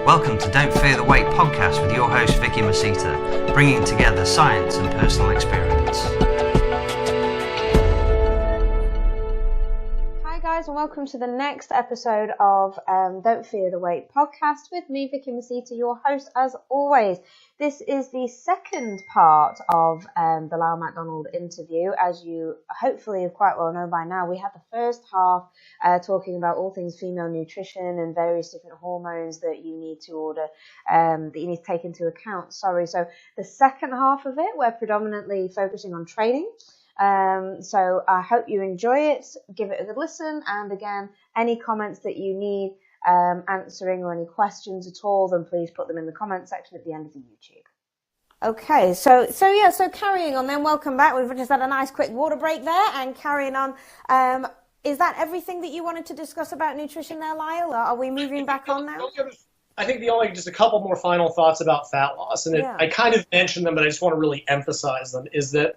Welcome to Don't Fear the Weight podcast with your host Vicky Masita, bringing together science and personal experience. Hi guys, and welcome to the next episode of Don't Fear the Weight podcast with me, Vicky Masita, your host as always. This is the second part of the Lyle McDonald interview. As you hopefully quite well know by now, we had the first half talking about all things female nutrition and various different hormones that you need to that you need to take into account. So the second half of it, we're predominantly focusing on training. So I hope you enjoy it, give it a good listen, and again, any comments that you need answering or any questions at all, then please put them in the comment section at the end of the YouTube. Okay, so carrying on then, welcome back. We've just had a nice quick water break there and carrying on. Is that everything that you wanted to discuss about nutrition there, Lyle? Or are we moving back on now? I think just a couple more final thoughts about fat loss, and I kind of mentioned them, but I just want to really emphasize them, is that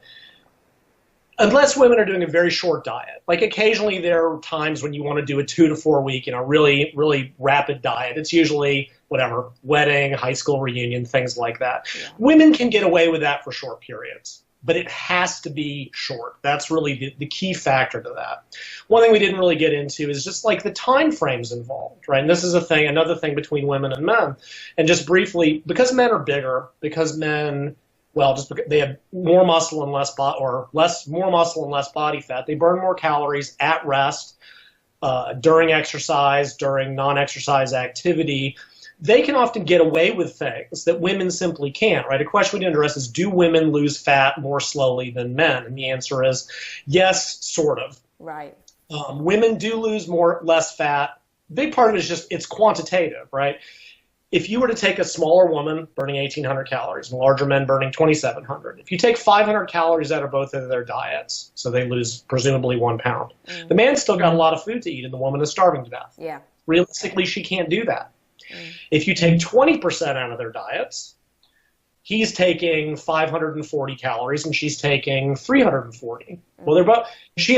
unless women are doing a very short diet, like occasionally there are times when you want to do a 2 to 4 week, really, really rapid diet. It's usually wedding, high school reunion, things like that. Yeah. Women can get away with that for short periods, but it has to be short. That's really the key factor to that. One thing we didn't really get into is just like the time frames involved, right? And this is another thing between women and men. And just briefly, because men are bigger, because men, just because they have more muscle and less body fat, they burn more calories at rest, during exercise, during non-exercise activity. They can often get away with things that women simply can't, right? A question we didn't address is, do women lose fat more slowly than men? And the answer is yes, sort of. Right. Women do lose less fat. Big part of it is just, it's quantitative, right? If you were to take a smaller woman burning 1,800 calories and larger men burning 2,700, if you take 500 calories out of both of their diets, so they lose presumably 1 pound, the man's still got a lot of food to eat and the woman is starving to death. Yeah. Realistically, she can't do that. If you take 20% out of their diets, he's taking 540 calories and she's taking 340. Well, they're both.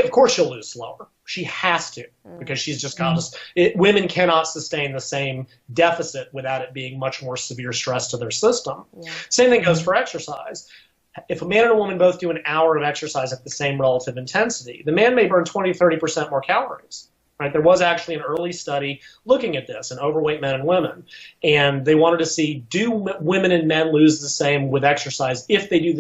Of course, she'll lose slower. She has to, because she's just got women cannot sustain the same deficit without it being much more severe stress to their system. Yeah. Same thing goes for exercise. If a man and a woman both do an hour of exercise at the same relative intensity, the man may burn 20, 30% more calories. Right? There was actually an early study looking at this in overweight men and women, and they wanted to see, do women and men lose the same with exercise if they do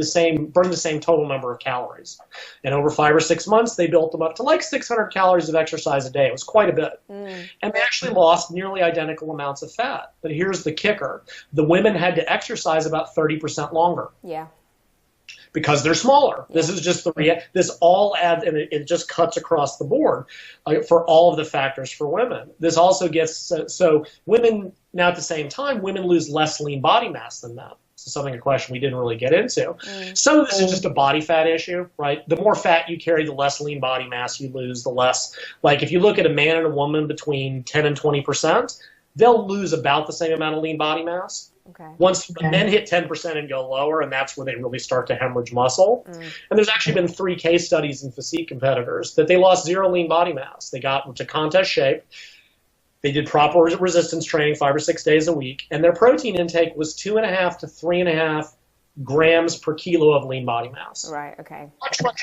burn the same total number of calories? And over 5 or 6 months, they built them up to like 600 calories of exercise a day. It was quite a bit. And they actually lost nearly identical amounts of fat. But here's the kicker. The women had to exercise about 30% longer. Yeah. Because they're smaller. This is just this all adds, and it just cuts across the board for all of the factors for women. This also gets, so women, now at the same time, women lose less lean body mass than men. So a question we didn't really get into. Some of this is just a body fat issue, right? The more fat you carry, the less lean body mass you lose, the less, like if you look at a man and a woman between 10 and 20%, they'll lose about the same amount of lean body mass. Once men hit 10% and go lower, and that's where they really start to hemorrhage muscle. And there's actually been 3 case studies in physique competitors that they lost 0 lean body mass. They got to contest shape. They did proper resistance training 5 or 6 days a week, and their protein intake was 2.5 to 3.5 grams per kilo of lean body mass. Right, okay.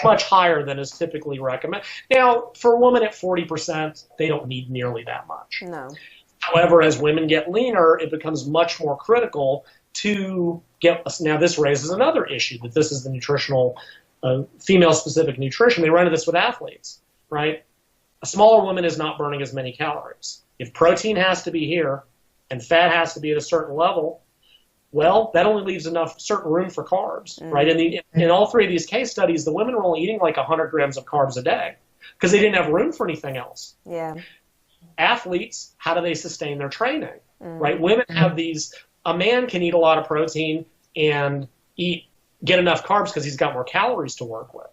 Much higher than is typically recommended. Now, for a woman at 40%, they don't need nearly that much. No. However, as women get leaner, it becomes much more critical to get, now this raises another issue, that this is the nutritional, female-specific nutrition. They run into this with athletes, right? A smaller woman is not burning as many calories. If protein has to be here and fat has to be at a certain level, well, that only leaves enough certain room for carbs, right? In all 3 of these case studies, the women were only eating like 100 grams of carbs a day because they didn't have room for anything else. Yeah. Athletes, how do they sustain their training, right? Women have a man can eat a lot of protein and get enough carbs because he's got more calories to work with.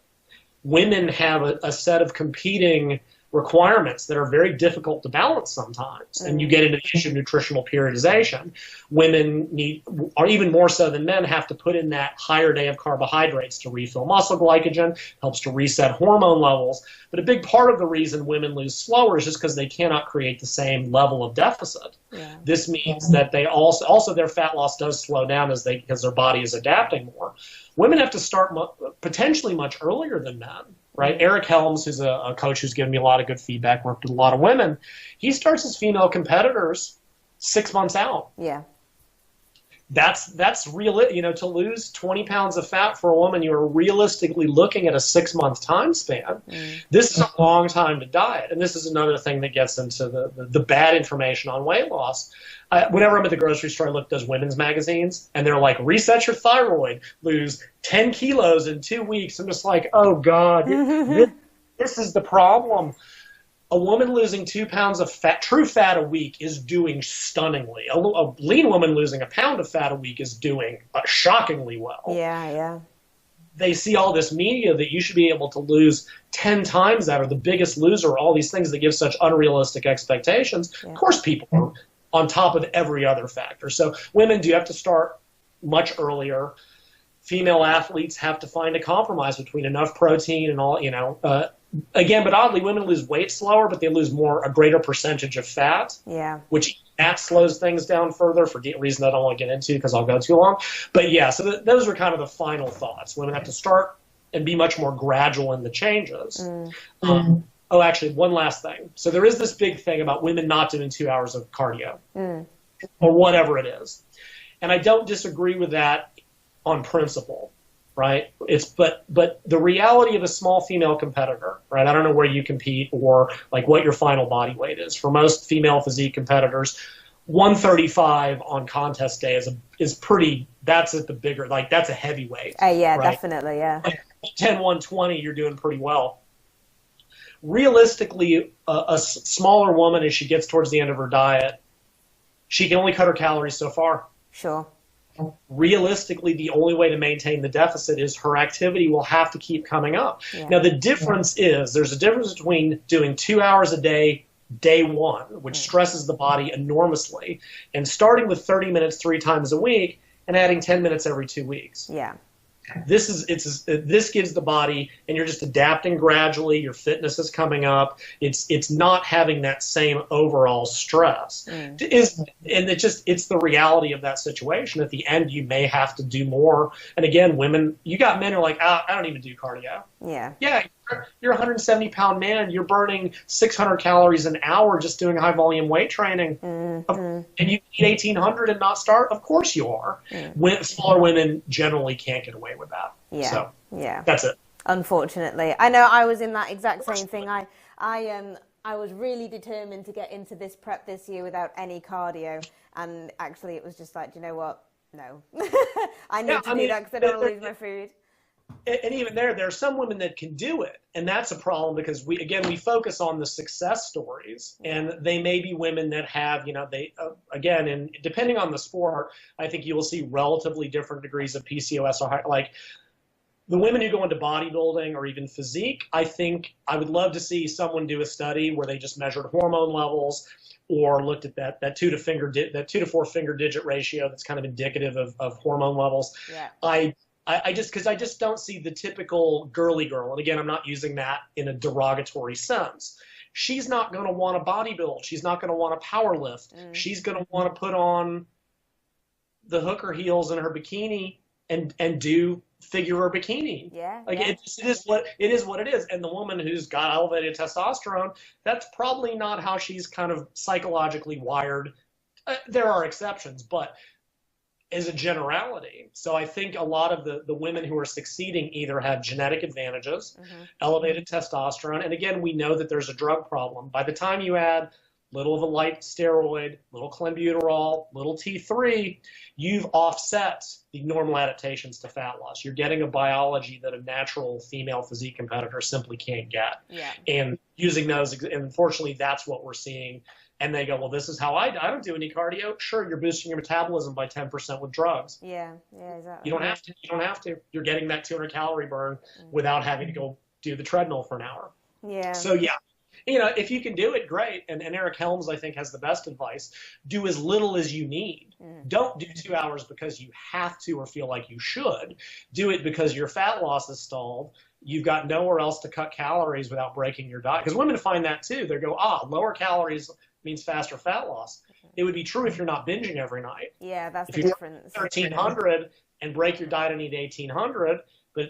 Women have a set of competing requirements that are very difficult to balance sometimes. And you get into the issue of nutritional periodization. Women need, or even more so than men, have to put in that higher day of carbohydrates to refill muscle glycogen, helps to reset hormone levels. But a big part of the reason women lose slower is just because they cannot create the same level of deficit. Yeah. This means that they also their fat loss does slow down because their body is adapting more. Women have to start potentially much earlier than men. Right, Eric Helms, who's a coach who's given me a lot of good feedback, worked with a lot of women. He starts his female competitors 6 months out. Yeah, that's real. To lose 20 pounds of fat for a woman, you are realistically looking at a 6-month time span. This is a long time to diet, and this is another thing that gets into the bad information on weight loss. Whenever I'm at the grocery store, I look at those women's magazines, and they're like, reset your thyroid, lose 10 kilos in 2 weeks. I'm just like, oh, God, this is the problem. A woman losing 2 pounds of fat, true fat a week, is doing stunningly. A lean woman losing a pound of fat a week is doing shockingly well. Yeah. They see all this media that you should be able to lose 10 times that, or the biggest loser, all these things that give such unrealistic expectations. Yeah. Of course, people are on top of every other factor. So women do have to start much earlier. Female athletes have to find a compromise between enough protein and all, again, but oddly, women lose weight slower, but they lose a greater percentage of fat. Yeah. Which that slows things down further for a reason I don't want to get into because I'll go too long. But yeah, so those are kind of the final thoughts. Women have to start and be much more gradual in the changes. Oh, actually, one last thing. So there is this big thing about women not doing 2 hours of cardio or whatever it is. And I don't disagree with that on principle, right? But the reality of a small female competitor, right? I don't know where you compete or like what your final body weight is. For most female physique competitors, 135 on contest day is pretty, that's at the bigger, like that's a heavyweight. Yeah, right? Definitely, yeah. 10, 120, you're doing pretty well. Realistically, a smaller woman, as she gets towards the end of her diet, she can only cut her calories so far. Sure. Realistically, the only way to maintain the deficit is her activity will have to keep coming up. Yeah. Now, the difference is there's a difference between doing 2 hours a day, day one, which stresses the body enormously, and starting with 30 minutes 3 times a week and adding 10 minutes every 2 weeks. Yeah. This gives the body, and you're just adapting gradually. Your fitness is coming up. It's not having that same overall stress. It's the reality of that situation. At the end, you may have to do more. And again, women, you got men who are like, I don't even do cardio. Yeah, you're a 170-pound man. You're burning 600 calories an hour just doing high-volume weight training. And you eat 1,800 and not start? Of course you are. Smaller women generally can't get away with that. Yeah. So yeah. That's it. Unfortunately. I know I was in that exact same thing. I was really determined to get into this prep this year without any cardio. And actually it was just like, do you know what? No. I need to do that because I don't want to lose my food. And even there are some women that can do it, and that's a problem because we focus on the success stories, and they may be women that have, again, and depending on the sport, I think you will see relatively different degrees of PCOS or like the women who go into bodybuilding or even physique. I think I would love to see someone do a study where they just measured hormone levels or looked at that 2 to 4 finger digit ratio that's kind of indicative of hormone levels. Yeah. I just don't see the typical girly girl. And again, I'm not using that in a derogatory sense. She's not going to want to bodybuild. She's not going to want to power lift. She's going to want to put on the hooker heels in her bikini and do figure her bikini. Yeah. It is what it is. And the woman who's got elevated testosterone, that's probably not how she's kind of psychologically wired. There are exceptions, but as a generality. So I think a lot of the women who are succeeding either have genetic advantages, elevated testosterone, and again, we know that there's a drug problem. By the time you add little of a light steroid, little clenbuterol, little T3, you've offset the normal adaptations to fat loss. You're getting a biology that a natural female physique competitor simply can't get. Yeah. And using those, and unfortunately, that's what we're seeing. And they go, well, this is how I don't do any cardio. Sure, you're boosting your metabolism by 10% with drugs. Yeah, exactly. You don't have to. You're getting that 200 calorie burn without having to go do the treadmill for an hour. Yeah. So yeah, if you can do it, great. And Eric Helms, I think, has the best advice. Do as little as you need. Don't do 2 hours because you have to or feel like you should. Do it because your fat loss is stalled. You've got nowhere else to cut calories without breaking your diet. Because women find that too. They go, lower calories means faster fat loss. It would be true if you're not binging every night. Yeah, that's if the difference. 1,300 and break your diet and eat 1,800, but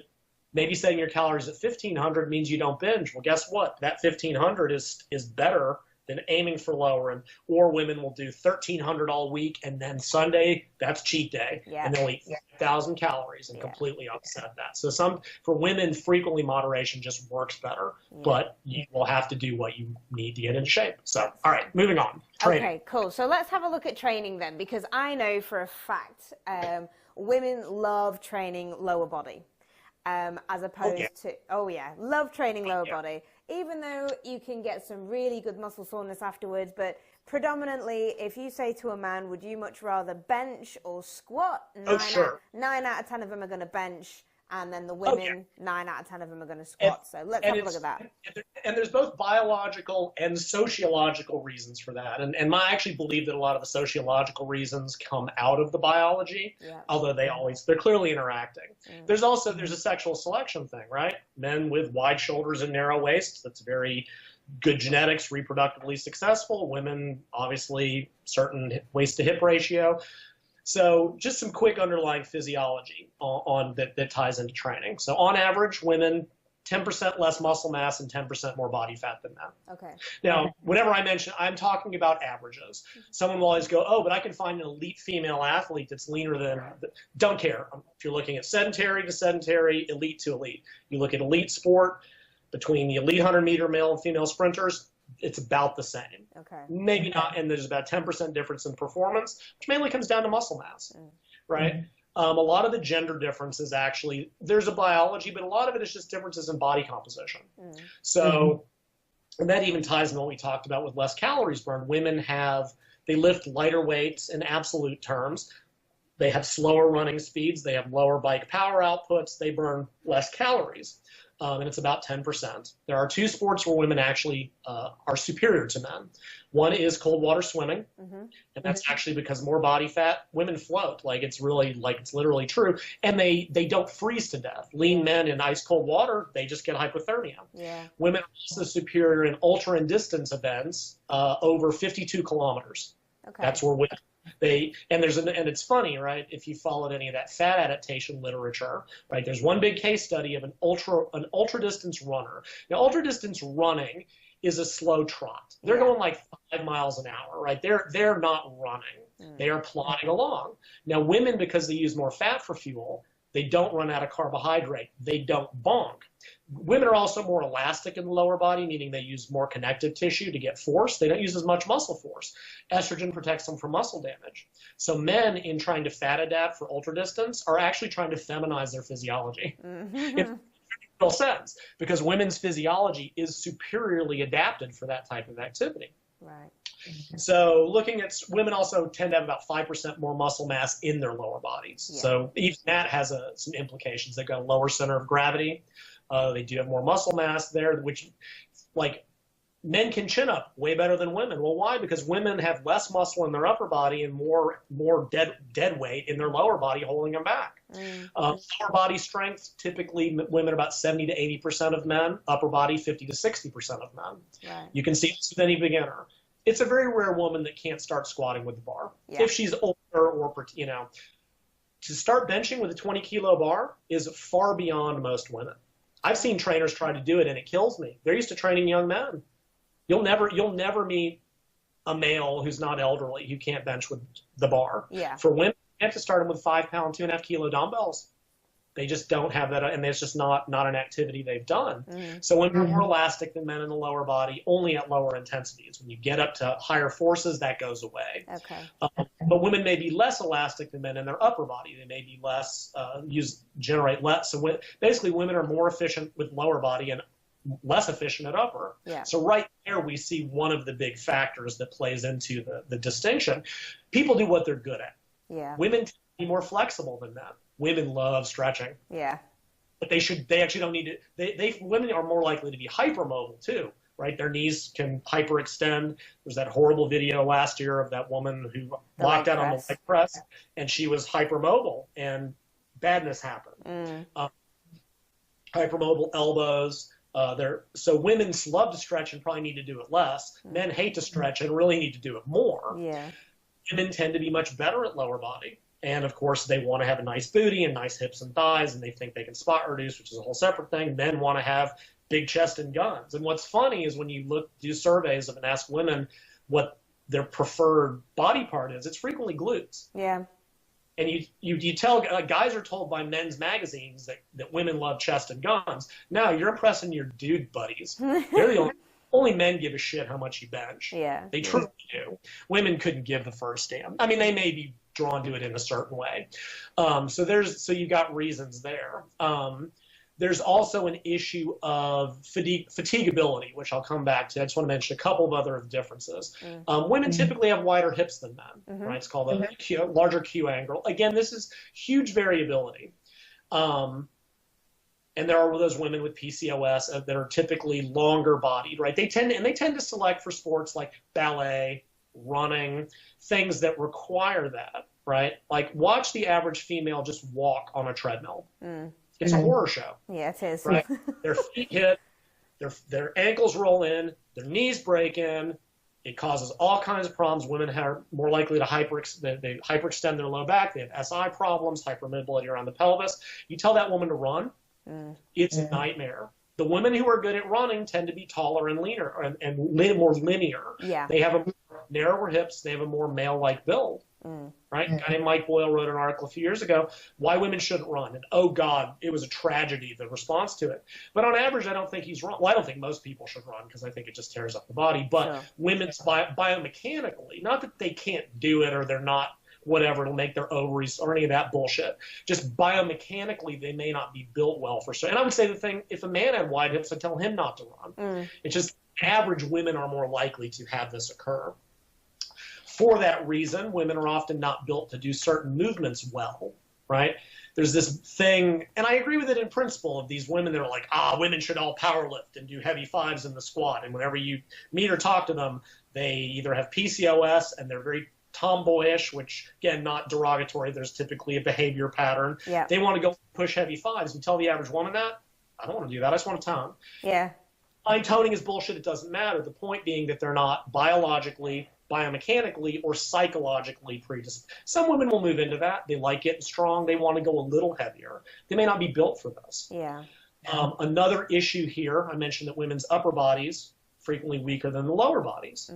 maybe setting your calories at 1,500 means you don't binge. Well, guess what? That 1,500 is better than aiming for lower. Or women will do 1,300 all week, and then Sunday, that's cheat day. Yeah. And they'll eat 1,000 calories and completely upset that. So for women, frequently moderation just works better, but you will have to do what you need to get in shape. So, all right, moving on. Training. Okay, cool. So let's have a look at training then, because I know for a fact women love training lower body. As opposed to, love training lower body, even though you can get some really good muscle soreness afterwards. But predominantly, if you say to a man, would you much rather bench or squat? 9 out of 10 of them are going to bench. And then the women, 9 out of 10 of them are going to squat. So let's have a look at that. And there's both biological and sociological reasons for that. And I actually believe that a lot of the sociological reasons come out of the biology, although they're clearly interacting. There's a sexual selection thing, right? Men with wide shoulders and narrow waists, that's very good genetics, reproductively successful. Women, obviously, certain waist to hip ratio. So just some quick underlying physiology on that ties into training. So on average, women, 10% less muscle mass and 10% more body fat than men. Okay. Now, whenever I mention, I'm talking about averages. Someone will always go, but I can find an elite female athlete that's leaner than, don't care. If you're looking at sedentary to sedentary, elite to elite. You look at elite sport, between the elite 100-meter male and female sprinters, it's about the same. Okay. Maybe not, and there's about 10% difference in performance, which mainly comes down to muscle mass, right? A lot of the gender differences actually, there's a biology, but a lot of it is just differences in body composition. So, and that even ties into what we talked about with less calories burned. Women they lift lighter weights in absolute terms. They have slower running speeds. They have lower bike power outputs. They burn less calories. And it's about 10%. There are two sports where women actually are superior to men. One is cold water swimming, and that's actually because more body fat. Women float, it's literally true, and they don't freeze to death. Lean men in ice cold water, they just get hypothermia. Yeah. Women are also superior in ultra and distance events over 52 kilometers. Okay. That's where women. And it's funny, right? If you followed any of that fat adaptation literature, right? There's one big case study of an ultra distance runner. Now, ultra distance running is a slow trot. They're going 5 miles an hour, right? They're not running. They are plodding along. Now, women, because they use more fat for fuel, they don't run out of carbohydrate. They don't bonk. Women are also more elastic in the lower body, meaning they use more connective tissue to get force. They don't use as much muscle force. Estrogen protects them from muscle damage. So men, in trying to fat adapt for ultra distance, are actually trying to feminize their physiology. It makes sense, because women's physiology is superiorly adapted for that type of activity. Right. So looking at women also tend to have about 5% more muscle mass in their lower bodies. Yeah. So even that has some implications. They've got a lower center of gravity. They do have more muscle mass there, which men can chin up way better than women. Well, why? Because women have less muscle in their upper body and more dead weight in their lower body holding them back. Lower body strength, typically women about 70 to 80% of men, upper body 50 to 60% of men. Right. You can see this with any beginner. It's a very rare woman that can't start squatting with the bar. Yeah. If she's older or, to start benching with a 20-kilo bar is far beyond most women. I've seen trainers try to do it, and it kills me. They're used to training young men. You'll never meet a male who's not elderly who can't bench with the bar. Yeah. For women, you have to start them with 5-pound, 2.5-kilo dumbbells. They just don't have that, and it's just not an activity they've done. So women are more elastic than men in the lower body, only at lower intensities. When you get up to higher forces, that goes away. Okay. But women may be less elastic than men in their upper body. They may be generate less. So basically, women are more efficient with lower body and less efficient at upper. Yeah. So right there, we see one of the big factors that plays into the distinction. People do what they're good at. Yeah. Women tend to be more flexible than men. Women love stretching. Yeah. But they actually don't need to. Women are more likely to be hypermobile too. right? Their knees can hyperextend. There's that horrible video last year of that woman who locked out on the leg press, and she was hypermobile, and badness happened. Hypermobile elbows. So women love to stretch and probably need to do it less. Men hate to stretch and really need to do it more. Yeah. Women tend to be much better at lower body. And of course, they want to have a nice booty and nice hips and thighs, and they think they can spot reduce, which is a whole separate thing. Men want to have big chest and guns. And what's funny is when you do surveys of and ask women what their preferred body part is, it's frequently glutes. Yeah. And you tell guys are told by men's magazines that women love chest and guns. Now you're impressing your dude buddies. They're the only men give a shit how much you bench. Yeah. They truly do. Women couldn't give the first damn. I mean, they may be drawn to it in a certain way. So you got reasons there. There's also an issue of fatigability, which I'll come back to. I just want to mention a couple of other differences. Women typically have wider hips than men, right? It's called a larger Q angle. Again, this is huge variability. And there are those women with PCOS that are typically longer bodied, right? They tend to select for sports like ballet, running, things that require that, right? Like watch the average female just walk on a treadmill. It's a horror show. Yeah, it is. Right? Their feet hit, their ankles roll in, their knees break in. It causes all kinds of problems. Women are more likely to hyperextend their low back. They have SI problems, hypermobility around the pelvis. You tell that woman to run, it's a nightmare. The women who are good at running tend to be taller and leaner and more linear. Yeah. They have narrower hips. They have a more male-like build. Right? A guy named Mike Boyle wrote an article a few years ago, why women shouldn't run. And oh God, it was a tragedy, the response to it. But on average, I don't think he's wrong. Well, I don't think most people should run because I think it just tears up the body. But women's biomechanically, not that they can't do it or they're not whatever, it'll make their ovaries or any of that bullshit. Just biomechanically, they may not be built well for so. And I would say the thing, if a man had wide hips, I'd tell him not to run. It's just average women are more likely to have this occur. For that reason, women are often not built to do certain movements well, right? There's this thing, and I agree with it in principle, of these women that are like, women should all power lift and do heavy fives in the squat. And whenever you meet or talk to them, they either have PCOS and they're very tomboyish, which, again, not derogatory. There's typically a behavior pattern. Yeah. They want to go push heavy fives. You tell the average woman that, I don't want to do that. I just want to tone. Yeah. Toning is bullshit. It doesn't matter. The point being that they're not biologically, biomechanically, or psychologically predisposed. Some women will move into that. They like getting strong. They want to go a little heavier. They may not be built for this. Yeah. Another issue here, I mentioned that women's upper bodies frequently weaker than the lower bodies.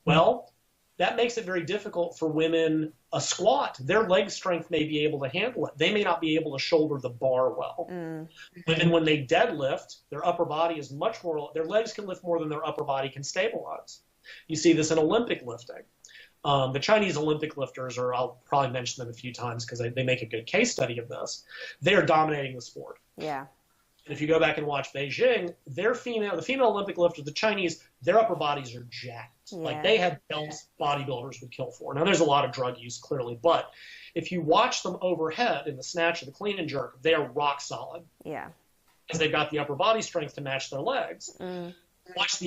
Well, that makes it very difficult for women. A squat, their leg strength may be able to handle it. They may not be able to shoulder the bar well. Women, when they deadlift, their upper body is much more, their legs can lift more than their upper body can stabilize. You see this in Olympic lifting. The Chinese Olympic lifters, or I'll probably mention them a few times because they make a good case study of this, they're dominating the sport. Yeah. And if you go back and watch Beijing, the female Olympic lifters, the Chinese, their upper bodies are jacked. Yeah. Like they have belts bodybuilders would kill for. Now there's a lot of drug use clearly, but if you watch them overhead in the snatch or the clean and jerk, they are rock solid. Yeah. Because they've got the upper body strength to match their legs. Watch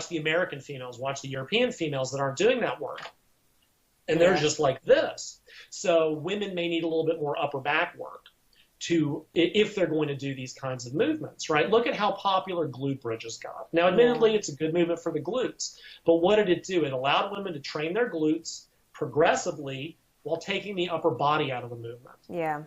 the American females, watch the European females that aren't doing that work. And they're just like this. So women may need a little bit more upper back work if they're going to do these kinds of movements, right? Look at how popular glute bridges got. Now, admittedly, it's a good movement for the glutes, but what did it do? It allowed women to train their glutes progressively while taking the upper body out of the movement. Yeah.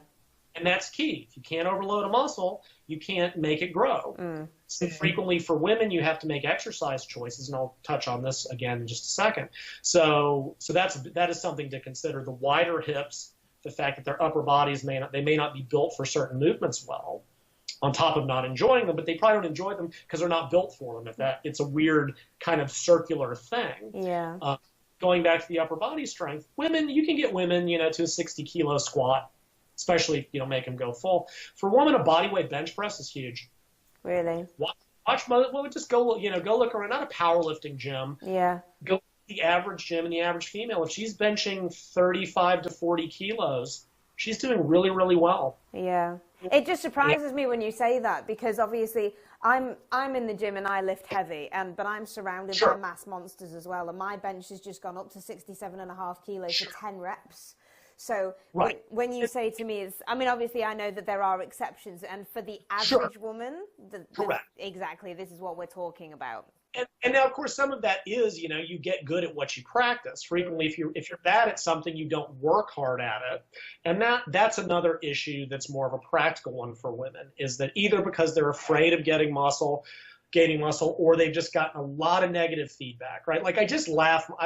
And that's key. If you can't overload a muscle, you can't make it grow. So frequently for women, you have to make exercise choices, and I'll touch on this again in just a second. So that is something to consider. The wider hips, the fact that their upper bodies may not be built for certain movements well, on top of not enjoying them, but they probably don't enjoy them because they're not built for them. It's a weird kind of circular thing. Yeah. Going back to the upper body strength, you can get women, to a 60-kilo squat, especially if you don't make them go full. For a woman, a bodyweight bench press is huge. Really? Just go look around, not a powerlifting gym. Yeah. Go to the average gym and the average female. If she's benching 35 to 40 kilos, she's doing really, really well. Yeah. It just surprises me when you say that, because obviously I'm in the gym and I lift heavy, but I'm surrounded by mass monsters as well, and my bench has just gone up to 67.5 kilos for 10 reps. So when you say to me, obviously I know that there are exceptions, and for the average woman, exactly, this is what we're talking about. And now, of course, some of that is, you get good at what you practice. Frequently, if you're bad at something, you don't work hard at it. And that's another issue that's more of a practical one for women, is that either because they're afraid of gaining muscle, or they've just gotten a lot of negative feedback, right? Like, I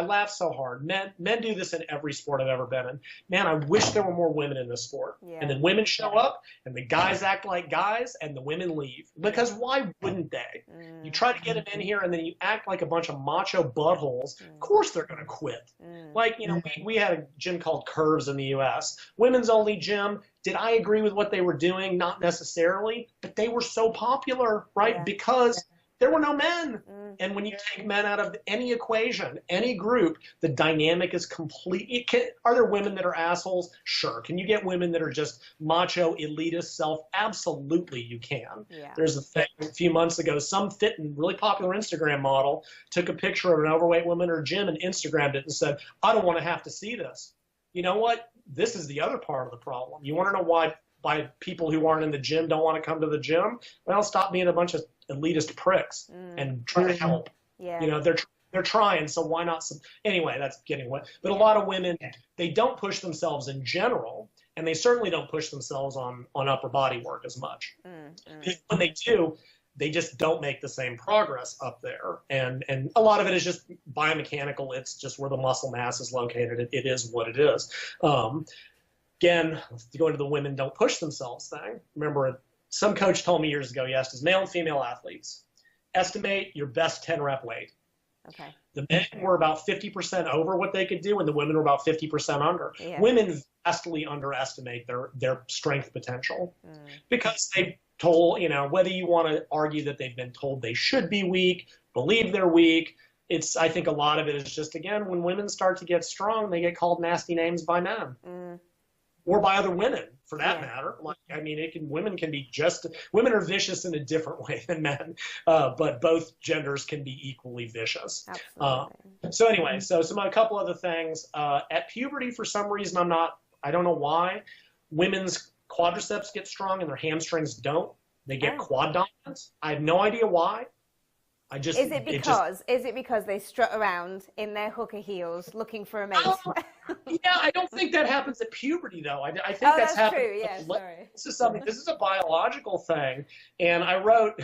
laugh so hard. Men do this in every sport I've ever been in. Man, I wish there were more women in this sport. Yeah. And then women show up, and the guys act like guys, and the women leave. Because why wouldn't they? You try to get them in here, and then you act like a bunch of macho buttholes. Of course they're going to quit. Like, we had a gym called Curves in the U.S. Women's only gym. Did I agree with what they were doing? Not necessarily, but they were so popular, right? Yeah. Because there were no men. And when you take men out of any equation, any group, the dynamic is complete. Are there women that are assholes? Sure. Can you get women that are just macho, elitist self? Absolutely, you can. Yeah. There's a thing a few months ago, some fit and really popular Instagram model took a picture of an overweight woman in her gym and Instagrammed it and said, I don't want to have to see this. You know what? This is the other part of the problem. You want to know why people who aren't in the gym don't want to come to the gym? Well, stop being a bunch of elitist pricks and try to help. Yeah. They're trying, so why not? Anyway, that's getting away. But a lot of women, they don't push themselves in general, and they certainly don't push themselves on upper body work as much. When they do, they just don't make the same progress up there. And a lot of it is just biomechanical. It's just where the muscle mass is located. It is what it is. Again, going to the women don't push themselves thing. Remember, some coach told me years ago, he asked his male and female athletes, estimate your best 10 rep weight. Okay. The men were about 50% over what they could do, and the women were about 50% under. Yeah. Women vastly underestimate their strength potential because they told, whether you want to argue that they've been told they should be weak, believe they're weak. I think a lot of it is just, again, when women start to get strong, they get called nasty names by men. Or by other women, for that matter. Women are vicious in a different way than men, but both genders can be equally vicious. So anyway, a couple other things. At puberty, for some reason, I don't know why, women's quadriceps get strong and their hamstrings don't. They get quad dominance. I have no idea why. Is it because they strut around in their hooker heels looking for a mate? Yeah, I don't think that happens at puberty, though. I think that's happening. True. Yeah, sorry. This is a biological thing, and I wrote.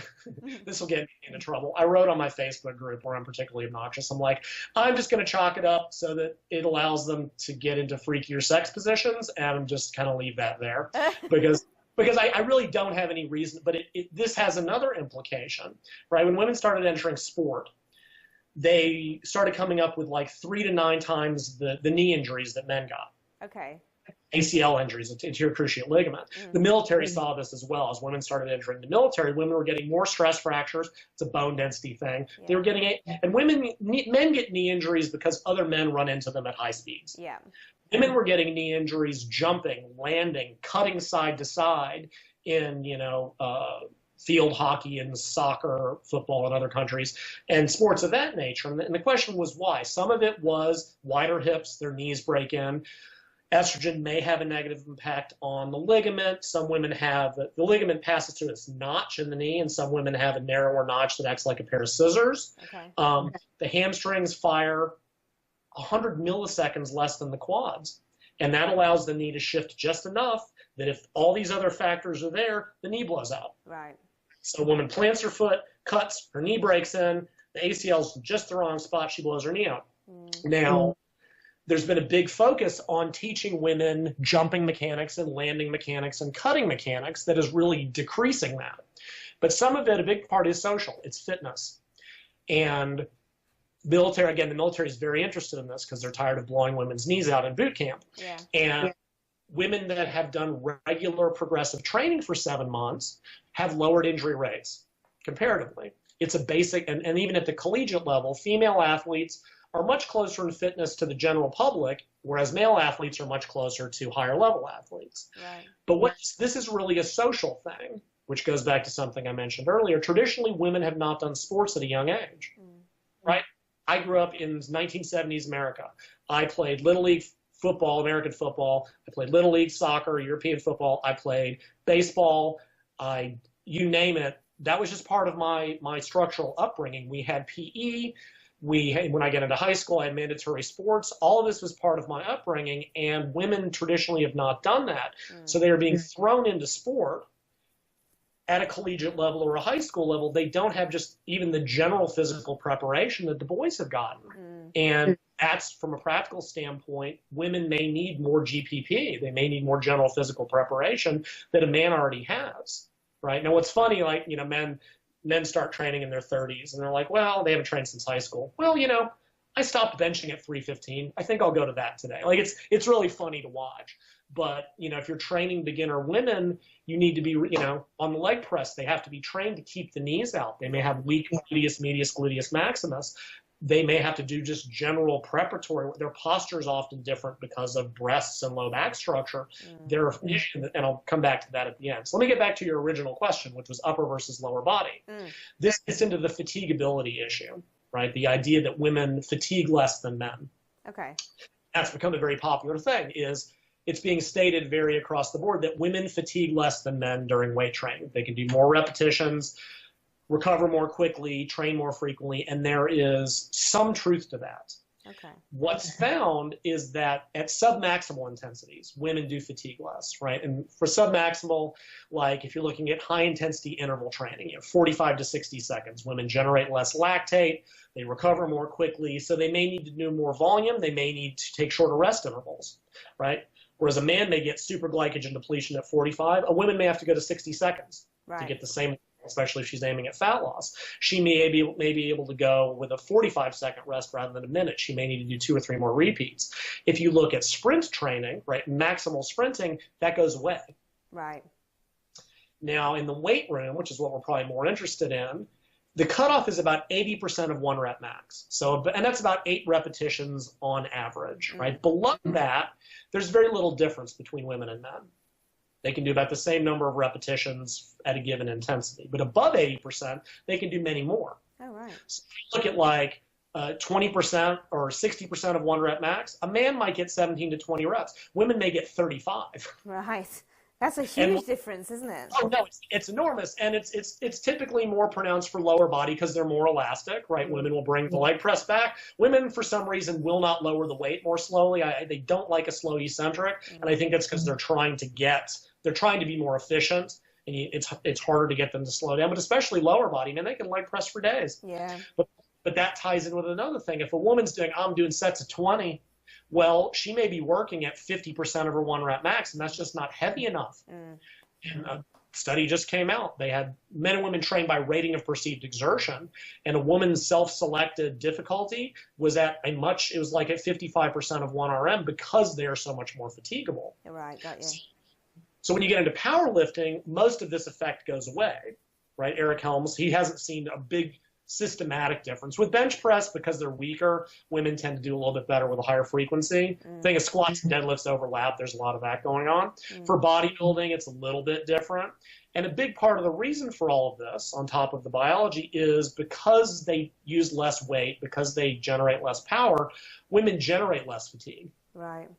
This will get me into trouble. I wrote on my Facebook group where I'm particularly obnoxious. I'm like, I'm just going to chalk it up so that it allows them to get into freakier sex positions, and I'm just kind of leave that there because I really don't have any reason, but this has another implication, right? When women started entering sport, they started coming up with like 3 to 9 times the knee injuries that men got. Okay. ACL injuries, anterior cruciate ligament. The military saw this as well. As women started entering the military, women were getting more stress fractures. It's a bone density thing. Yeah. They were getting and men get knee injuries because other men run into them at high speeds. Yeah. Women were getting knee injuries jumping, landing, cutting side to side in, field hockey and soccer, football in other countries, and sports of that nature. And the question was why. Some of it was wider hips, their knees break in. Estrogen may have a negative impact on the ligament. Some women have, the ligament passes through this notch in the knee, and some women have a narrower notch that acts like a pair of scissors. Okay. The hamstrings fire 100 milliseconds less than the quads. And that allows the knee to shift just enough that if all these other factors are there, the knee blows out. Right. So a woman plants her foot, cuts, her knee breaks in, the ACL's just the wrong spot, she blows her knee out. Now, there's been a big focus on teaching women jumping mechanics and landing mechanics and cutting mechanics that is really decreasing that. But some of it, a big part is social. It's fitness. And the military is very interested in this because they're tired of blowing women's knees out in boot camp. Yeah. And women that have done regular progressive training for 7 months have lowered injury rates comparatively. It's a basic, and even at the collegiate level, female athletes are much closer in fitness to the general public, whereas male athletes are much closer to higher level athletes. Right. But this is really a social thing, which goes back to something I mentioned earlier. Traditionally, women have not done sports at a young age, right? I grew up in 1970s America. I played Little League football, American football. I played Little League soccer, European football. I played baseball. You name it. That was just part of my structural upbringing. We had PE. When I get into high school, I had mandatory sports. All of this was part of my upbringing, and women traditionally have not done that. So they are being thrown into sport at a collegiate level or a high school level. They don't have just even the general physical preparation that the boys have gotten. And that's, from a practical standpoint, women may need more GPP. They may need more general physical preparation that a man already has, right? Now, what's funny, like, men start training in their 30s, and they're like, well, they haven't trained since high school. Well, I stopped benching at 315. I think I'll go to that today. Like, it's really funny to watch. But, if you're training beginner women, you need to be, on the leg press, they have to be trained to keep the knees out. They may have weak gluteus medius, gluteus maximus. They may have to do just general preparatory. Their posture is often different because of breasts and low back structure. And I'll come back to that at the end. So let me get back to your original question, which was upper versus lower body. This gets into the fatigability issue, right? The idea that women fatigue less than men. Okay. That's become a very popular thing. It's being stated very across the board that women fatigue less than men during weight training. They can do more repetitions, recover more quickly, train more frequently, and there is some truth to that. Okay. What's found is that at submaximal intensities, women do fatigue less, right? And for submaximal, like if you're looking at high-intensity interval training, 45 to 60 seconds, women generate less lactate, they recover more quickly, so they may need to do more volume, they may need to take shorter rest intervals, right? Whereas a man may get super glycogen depletion at 45, a woman may have to go to 60 seconds to get the same, especially if she's aiming at fat loss. She may be able to go with a 45-second rest rather than a minute. She may need to do 2 or 3 more repeats. If you look at sprint training, right, maximal sprinting, that goes away. Right. Now, in the weight room, which is what we're probably more interested in, the cutoff is about 80% of 1 rep max. And that's about 8 repetitions on average, right? Below that, there's very little difference between women and men. They can do about the same number of repetitions at a given intensity. But above 80%, they can do many more. Oh, right. So if you look at like 20% or 60% of 1 rep max, a man might get 17 to 20 reps. Women may get 35. Right. That's a huge difference, isn't it? Oh, no, it's enormous. And it's typically more pronounced for lower body because they're more elastic, right? Women will bring the leg press back. Women, for some reason, will not lower the weight more slowly. They don't like a slow eccentric. And I think that's because they're trying to be more efficient. And it's harder to get them to slow down. But especially lower body, man, they can leg press for days. Yeah. But that ties in with another thing. If a woman's I'm doing sets of 20, well, she may be working at 50% of her 1 rep max, and that's just not heavy enough. And a study just came out. They had men and women trained by rating of perceived exertion, and a woman's self-selected difficulty was at it was like at 55% of 1 RM because they are so much more fatigable. Right, got you. So when you get into powerlifting, most of this effect goes away, right? Eric Helms, he hasn't seen a big systematic difference. With bench press, because they're weaker, women tend to do a little bit better with a higher frequency. Thing is, squats and deadlifts overlap. There's a lot of that going on. For bodybuilding, it's a little bit different. And a big part of the reason for all of this, on top of the biology, is because they use less weight, because they generate less power, women generate less fatigue. Right.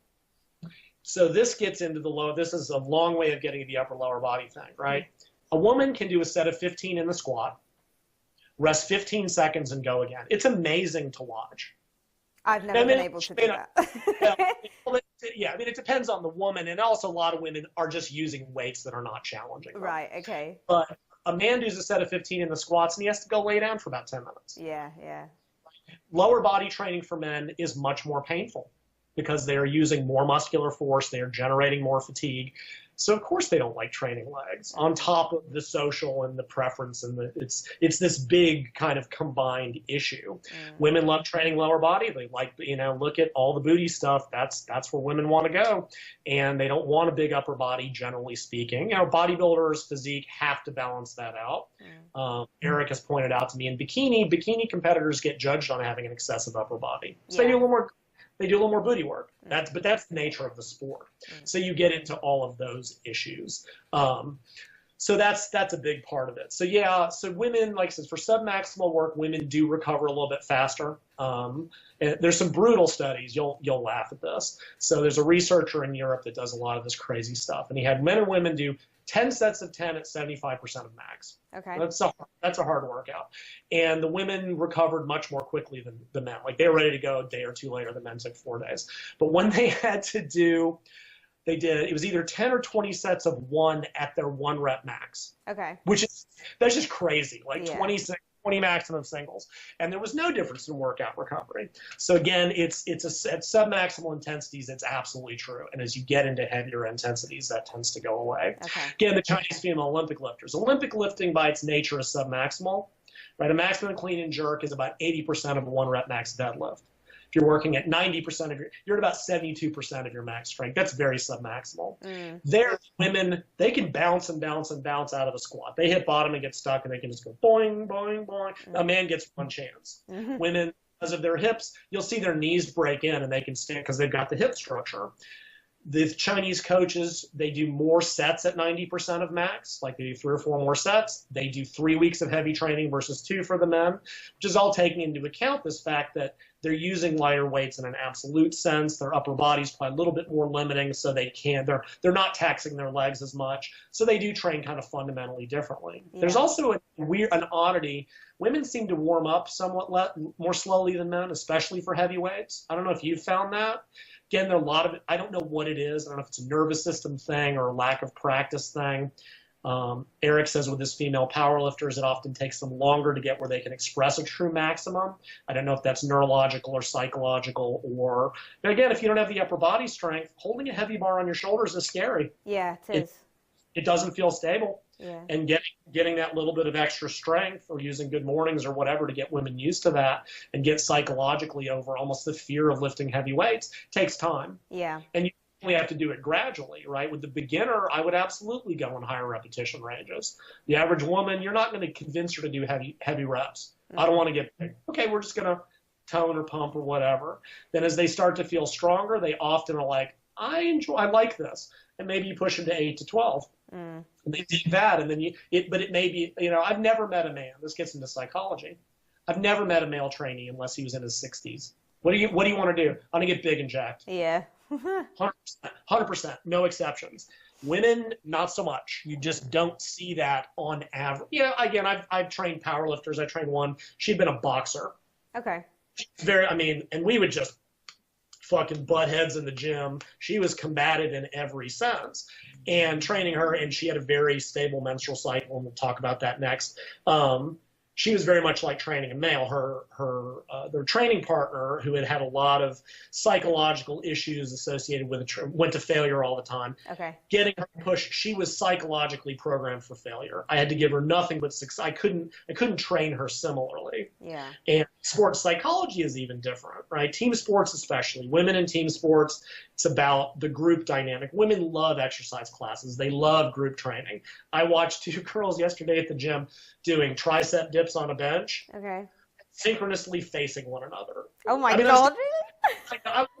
So this gets into this is a long way of getting to the upper lower body thing, right? A woman can do a set of 15 in the squat, rest 15 seconds, and go again. It's amazing to watch. I've never been able to do that. It depends on the woman, and also a lot of women are just using weights that are not challenging. Right, okay. But a man does a set of 15 in the squats, and he has to go lay down for about 10 minutes. Yeah. Lower body training for men is much more painful. because they are using more muscular force, they are generating more fatigue. So of course they don't like training legs, on top of the social and the preference, and it's this big kind of combined issue. Women love training lower body. They like, look at all the booty stuff. That's where women want to go, and they don't want a big upper body, generally speaking. Bodybuilders' physique have to balance that out. Eric has pointed out to me, in bikini competitors get judged on having an excessive upper body. So they do a little more booty work. But that's the nature of the sport. So you get into all of those issues. So that's a big part of it. So yeah, so women, like I said, for submaximal work, women do recover a little bit faster. And there's some brutal studies. You'll laugh at this. So there's a researcher in Europe that does a lot of this crazy stuff, and he had men and women do 10 sets of 10 at 75% of max. Okay. That's a hard workout. And the women recovered much more quickly than the men. Like, they were ready to go a day or two later. The men took 4 days. But when they had to do, it was either 10 or 20 sets of 1 at their 1 rep max. Okay. That's just crazy. Like, yeah. 20 maximum singles. And there was no difference in workout recovery. So again, at submaximal intensities, it's absolutely true. And as you get into heavier intensities, that tends to go away. Okay. Again, the Chinese female Olympic lifters. Olympic lifting by its nature is submaximal. Right? A maximum clean and jerk is about 80% of a 1 rep max deadlift. If you're working at 90% you're at about 72% of your max strength. That's very submaximal. There, women, they can bounce and bounce and bounce out of a squat. They hit bottom and get stuck, and they can just go boing, boing, boing. A man gets one chance. Women, because of their hips, you'll see their knees break in, and they can stand because they've got the hip structure. The Chinese coaches, they do more sets at 90% of max, like they do 3 or 4 more sets. They do 3 weeks of heavy training versus 2 for the men, which is all taking into account this fact that they're using lighter weights in an absolute sense. Their upper body's probably a little bit more limiting, so they're not taxing their legs as much. So they do train kind of fundamentally differently. Yeah. There's also an oddity. Women seem to warm up somewhat more slowly than men, especially for heavy weights. I don't know if you've found that. Again, there are a lot of it. I don't know what it is. I don't know if it's a nervous system thing or a lack of practice thing. Eric says with his female powerlifters, it often takes them longer to get where they can express a true maximum. I don't know if that's neurological or psychological, but again, if you don't have the upper body strength, holding a heavy bar on your shoulders is scary. Yeah, it is. It doesn't feel stable. Yeah. And getting that little bit of extra strength, or using good mornings or whatever to get women used to that and get psychologically over almost the fear of lifting heavy weights takes time. Yeah. And you have to do it gradually, right? With the beginner, I would absolutely go in higher repetition ranges. The average woman, you're not going to convince her to do heavy reps. I don't want to get big. Okay, we're just going to tone or pump or whatever. Then as they start to feel stronger, they often are like, I like this. And maybe you push them to 8 to 12. And they dig that, and then but it may be, I've never met a man, this gets into psychology. I've never met a male trainee unless he was in his 60s. What do you want to do? I want to get big and jacked. Yeah. 100%, no exceptions. Women, not so much. You just don't see that on average. Again, I've trained powerlifters. I trained one. She'd been a boxer. Okay. And we would just fucking butt heads in the gym. She was combative in every sense. And training her, and she had a very stable menstrual cycle, and we'll talk about that next. She was very much like training a male. Their training partner, who had a lot of psychological issues associated with went to failure all the time. Okay. Getting her to push, she was psychologically programmed for failure. I had to give her nothing but success. I couldn't train her similarly. Yeah. And sports psychology is even different, right? Team sports, especially women in team sports, it's about the group dynamic. Women love exercise classes. They love group training. I watched 2 girls yesterday at the gym doing tricep dips on a bench. Okay. Synchronously facing one another. Oh my God.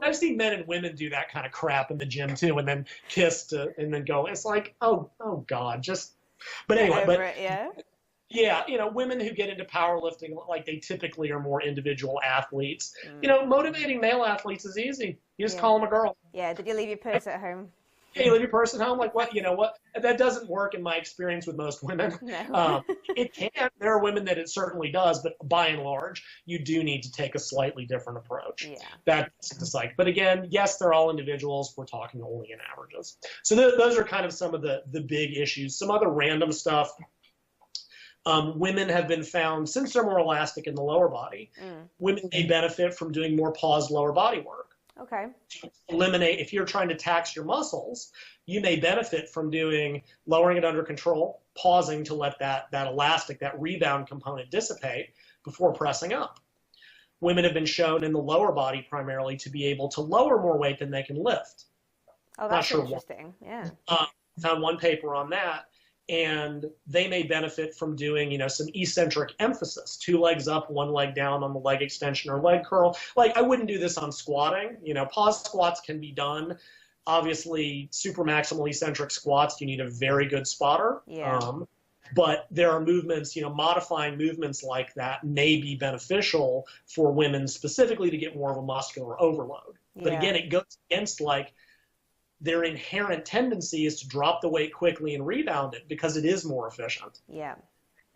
I've seen men and women do that kind of crap in the gym too, and then kiss and then go. It's like, oh God, just. But anyway, yeah, women who get into powerlifting, like, they typically are more individual athletes. Motivating male athletes is easy. You just call them a girl. Yeah. Did you leave your purse at home? Yeah, you leave your purse at home. Like, what? That doesn't work in my experience with most women. No. It can. There are women that it certainly does, but by and large, you do need to take a slightly different approach. Yeah. That's the psych. But again, yes, they're all individuals. We're talking only in averages. So those are kind of some of the big issues. Some other random stuff. Women have been found, since they're more elastic in the lower body, women may benefit from doing more paused lower body work. Okay. To eliminate, if you're trying to tax your muscles, you may benefit from lowering it under control, pausing to let that elastic, that rebound component dissipate before pressing up. Women have been shown in the lower body primarily to be able to lower more weight than they can lift. Oh, that's interesting. Yeah. Found one paper on that, and they may benefit from doing, some eccentric emphasis, 2 legs up, 1 leg down on the leg extension or leg curl. Like, I wouldn't do this on squatting. Pause squats can be done. Obviously, super maximal eccentric squats, you need a very good spotter. Yeah. But there are movements, modifying movements like that may be beneficial for women specifically to get more of a muscular overload. Yeah. But again, it goes against their inherent tendency is to drop the weight quickly and rebound it because it is more efficient. Yeah.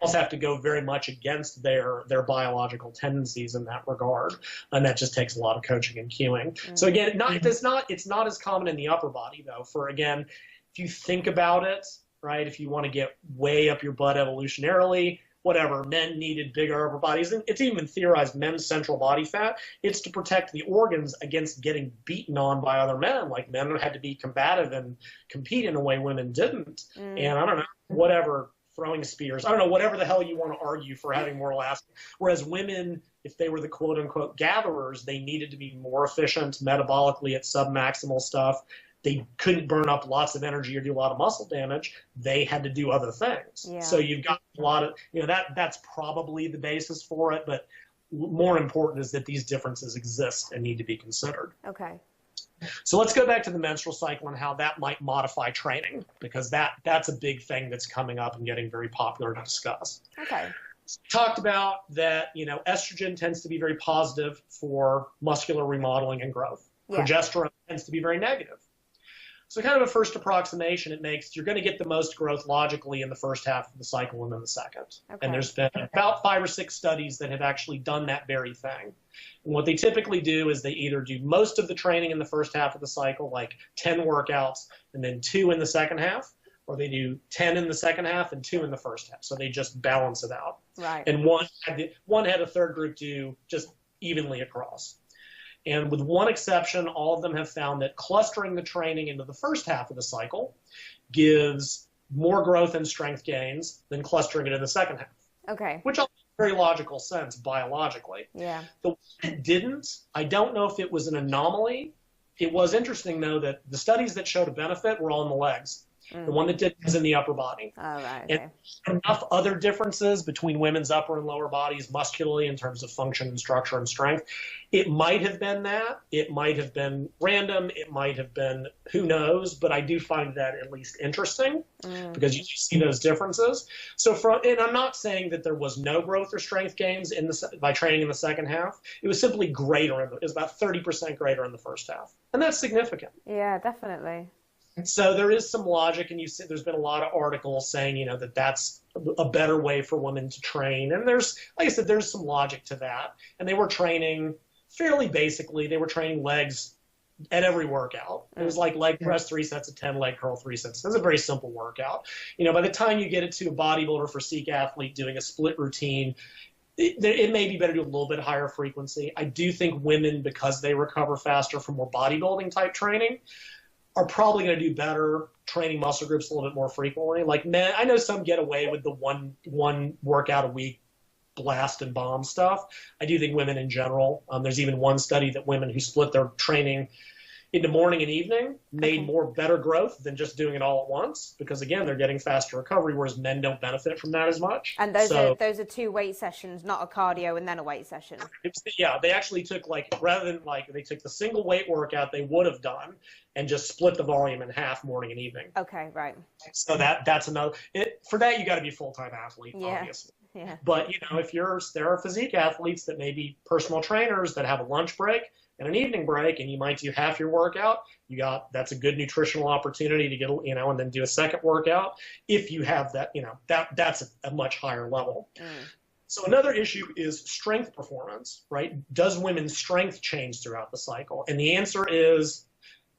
Also have to go very much against their biological tendencies in that regard, and that just takes a lot of coaching and cueing. So again, it's not as common in the upper body though. If you think about it, right, if you want to get way up your butt evolutionarily, whatever, men needed bigger upper bodies. And it's even theorized men's central body fat. It's to protect the organs against getting beaten on by other men. Like, men had to be combative and compete in a way women didn't. And I don't know, whatever, throwing spears. I don't know, whatever the hell you want to argue for having more elastic. Whereas women, if they were the quote-unquote gatherers, they needed to be more efficient metabolically at submaximal stuff. They couldn't burn up lots of energy or do a lot of muscle damage. They had to do other things. Yeah. So you've got a lot of, that's probably the basis for it. But more important is that these differences exist and need to be considered. Okay. So let's go back to the menstrual cycle and how that might modify training, because that's a big thing that's coming up and getting very popular to discuss. Okay. So we talked about that, estrogen tends to be very positive for muscular remodeling and growth. Yeah. Progesterone tends to be very negative. So kind of a first approximation, it makes you're going to get the most growth logically in the first half of the cycle and then the second. Okay. And there's been about 5 or 6 studies that have actually done that very thing. And what they typically do is they either do most of the training in the first half of the cycle, like 10 workouts and then 2 in the second half, or they do 10 in the second half and 2 in the first half. So they just balance it out. Right. And one had a third group do just evenly across. And with one exception, all of them have found that clustering the training into the first half of the cycle gives more growth and strength gains than clustering it in the second half. Okay. Which makes very logical sense biologically. Yeah. The one that didn't, I don't know if it was an anomaly. It was interesting, though, that the studies that showed a benefit were all in the legs. The one that didn't was in the upper body. Oh, right. Okay. And enough other differences between women's upper and lower bodies muscularly in terms of function and structure and strength. It might have been that. It might have been random. It might have been who knows. But I do find that at least interesting because you see those differences. And I'm not saying that there was no growth or strength gains by training in the second half. It was simply greater. It was about 30% greater in the first half. And that's significant. Yeah, definitely. So there is some logic, and there's been a lot of articles saying, that that's a better way for women to train. And there's, like I said, there's some logic to that. And they were training fairly basically. They were training legs at every workout. It was like leg press 3 sets of 10, leg curl 3 sets. That's a very simple workout. By the time you get it to a bodybuilder, physique athlete doing a split routine, it may be better to do a little bit higher frequency. I do think women, because they recover faster from more bodybuilding type training, are probably going to do better training muscle groups a little bit more frequently. Like men, I know some get away with the one workout a week blast and bomb stuff. I do think women in general, there's even one study that women who split their training into morning and evening made better growth than just doing it all at once, because again, they're getting faster recovery, whereas men don't benefit from that as much. And those are 2 weight sessions, not a cardio and then a weight session. Yeah, they actually took rather than they took the single weight workout they would have done and just split the volume in half morning and evening. Okay, right. So that's another. For that you got to be a full-time athlete, obviously. Yeah. But there are physique athletes that may be personal trainers that have a lunch break and an evening break, and you might do half your workout. That's a good nutritional opportunity to get, and then do a second workout. If you have that, that's a much higher level. So another issue is strength performance, right? Does women's strength change throughout the cycle? And the answer is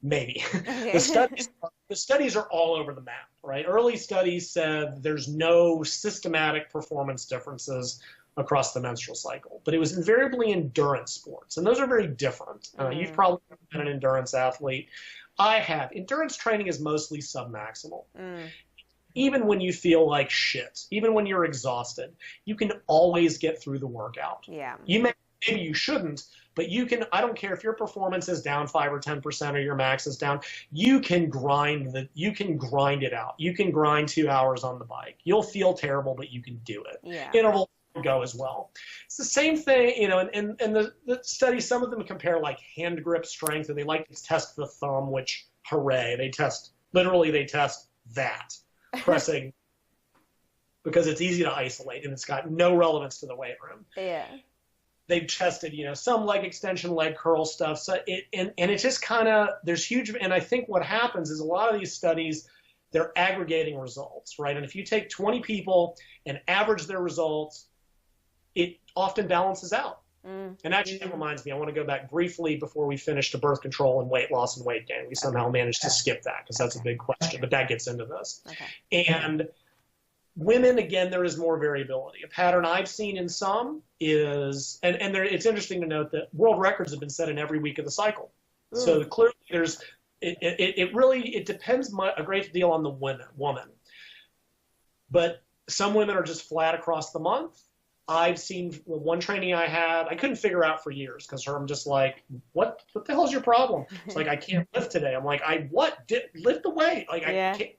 maybe. The studies are all over the map, right? Early studies said there's no systematic performance differences across the menstrual cycle, but it was invariably endurance sports, and those are very different. You've probably been an endurance athlete. I have. Endurance training is mostly submaximal. Even when you feel like shit, even when you're exhausted, you can always get through the workout. Yeah. Maybe you shouldn't, but you can. I don't care if your performance is down 5 or 10% or your max is down. You can grind it out. You can grind 2 hours on the bike. You'll feel terrible, but you can do it. Yeah. Interval go as well. It's the same thing, and the studies, some of them compare like hand grip strength, and they like to test the thumb, which hooray, they test that pressing because it's easy to isolate and it's got no relevance to the weight room. Yeah. They've tested, some leg extension, leg curl stuff. So it's just kind of, there's huge, and I think what happens is a lot of these studies, they're aggregating results, right? And if you take 20 people and average their results, it often balances out. And actually, that reminds me, I want to go back briefly before we finish to birth control and weight loss and weight gain. We somehow managed to skip that because that's a big question, but that gets into this. And women, again, there is more variability. A pattern I've seen in some is, and it's interesting to note that world records have been set in every week of the cycle. So clearly it depends a great deal on the woman. But some women are just flat across the month. I've seen one trainee I had, I couldn't figure out for years because I'm just like, what the hell is your problem? It's like, I can't lift today. I'm like, lift the weight. Like, I can't,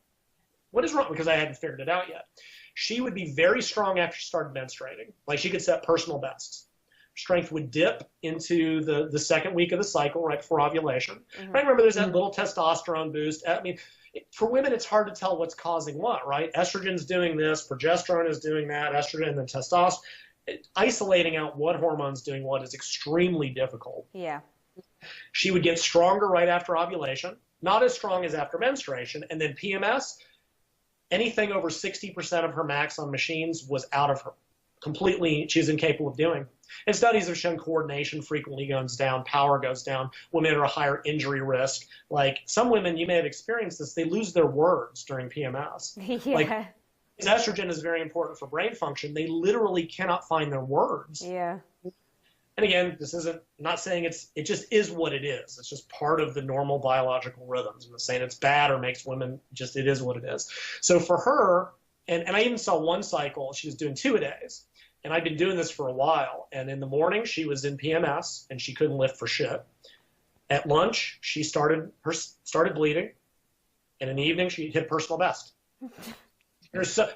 what is wrong? Because I hadn't figured it out yet. She would be very strong after she started menstruating. Like, she could set personal bests. Strength would dip into the second week of the cycle right before ovulation. I remember there's that little testosterone boost. I mean, for women, it's hard to tell what's causing what, right? Estrogen's doing this, progesterone is doing that, estrogen and then testosterone. Isolating out what hormone's doing what is extremely difficult. Yeah. She would get stronger right after ovulation, not as strong as after menstruation, and then PMS, anything over 60% of her max on machines was out of her. Completely, she's incapable of doing. And studies have shown coordination frequently goes down, power goes down, women are a higher injury risk. Like, some women, you may have experienced this, they lose their words during PMS. Like, estrogen is very important for brain function. They literally cannot find their words. Yeah. And again, this isn't, I'm not saying it just is what it is. It's just part of the normal biological rhythms. I'm not saying it's bad or makes women, just it is what it is. So for her, and I even saw one cycle, she was doing 2-a-days. And I'd been doing this for a while. And in the morning, she was in PMS, and she couldn't lift for shit. At lunch, she started bleeding. And in the evening, she hit personal best.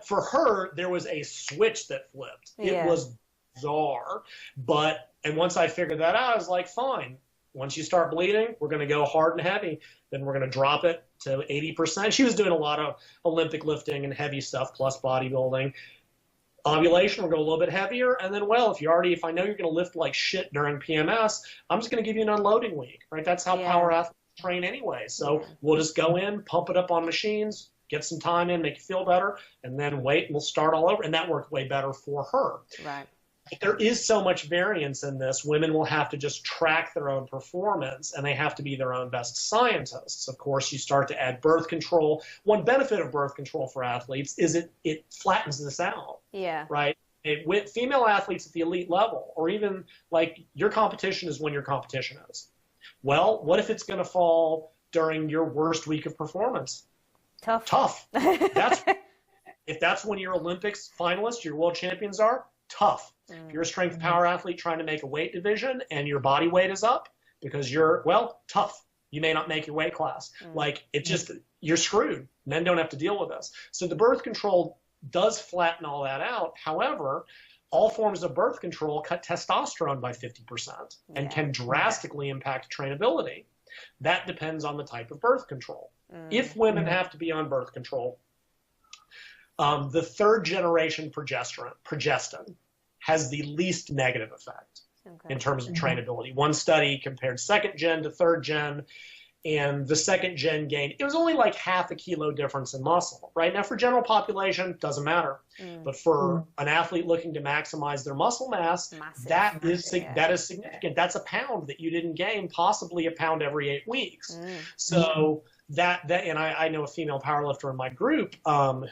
For her, there was a switch that flipped. It was bizarre. And once I figured that out, I was like, fine. Once you start bleeding, we're going to go hard and heavy. Then we're going to drop it to 80%. She was doing a lot of Olympic lifting and heavy stuff, plus bodybuilding. Ovulation, we'll go a little bit heavier, and then, if I know you're going to lift like shit during PMS, I'm just going to give you an unloading week, right? That's how power athletes train anyway. So we'll just go in, pump it up on machines, get some time in, make you feel better, and then wait, and we'll start all over. And that worked way better for her. Right. There is so much variance in this. Women will have to just track their own performance, and they have to be their own best scientists. Of course, you start to add birth control. One benefit of birth control for athletes is it flattens this out. Yeah. Right? With female athletes at the elite level, or even like your competition is when your competition is. Well, what if it's going to fall during your worst week of performance? Tough. If that's when your Olympics finalists, your world champions are, tough. If you're a strength power athlete trying to make a weight division and your body weight is up because tough. You may not make your weight class. Like, you're screwed. Men don't have to deal with this. So the birth control does flatten all that out. However, all forms of birth control cut testosterone by 50% and can drastically impact trainability. That depends on the type of birth control. If women have to be on birth control, the third generation progestin has the least negative effect in terms of trainability. One study compared second gen to third gen, and the second gen gained, it was only like half a kilo difference in muscle, right? Now for general population, doesn't matter. But for an athlete looking to maximize their muscle mass, that is significant. That's a pound that you didn't gain, possibly a pound every 8 weeks. So and I know a female powerlifter in my group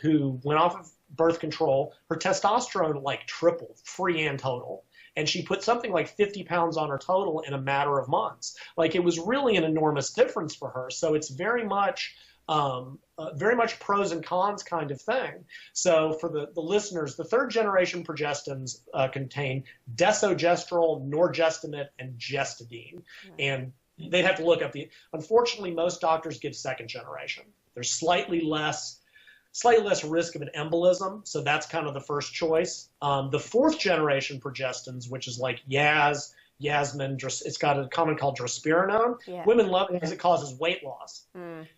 who went off of birth control. Her testosterone like tripled, free and total. And she put something like 50 pounds on her total in a matter of months. Like, it was really an enormous difference for her. So it's very much pros and cons kind of thing. So for the listeners, the third generation progestins contain desogestrel, norgestimate, and gestidine. And they'd have to look up unfortunately, most doctors give second generation. There's slightly less risk of an embolism, so that's kind of the first choice. The fourth generation progestins, which is like Yasmin, it's got a compound called drospirenone. Yeah. Women love it because it causes weight loss.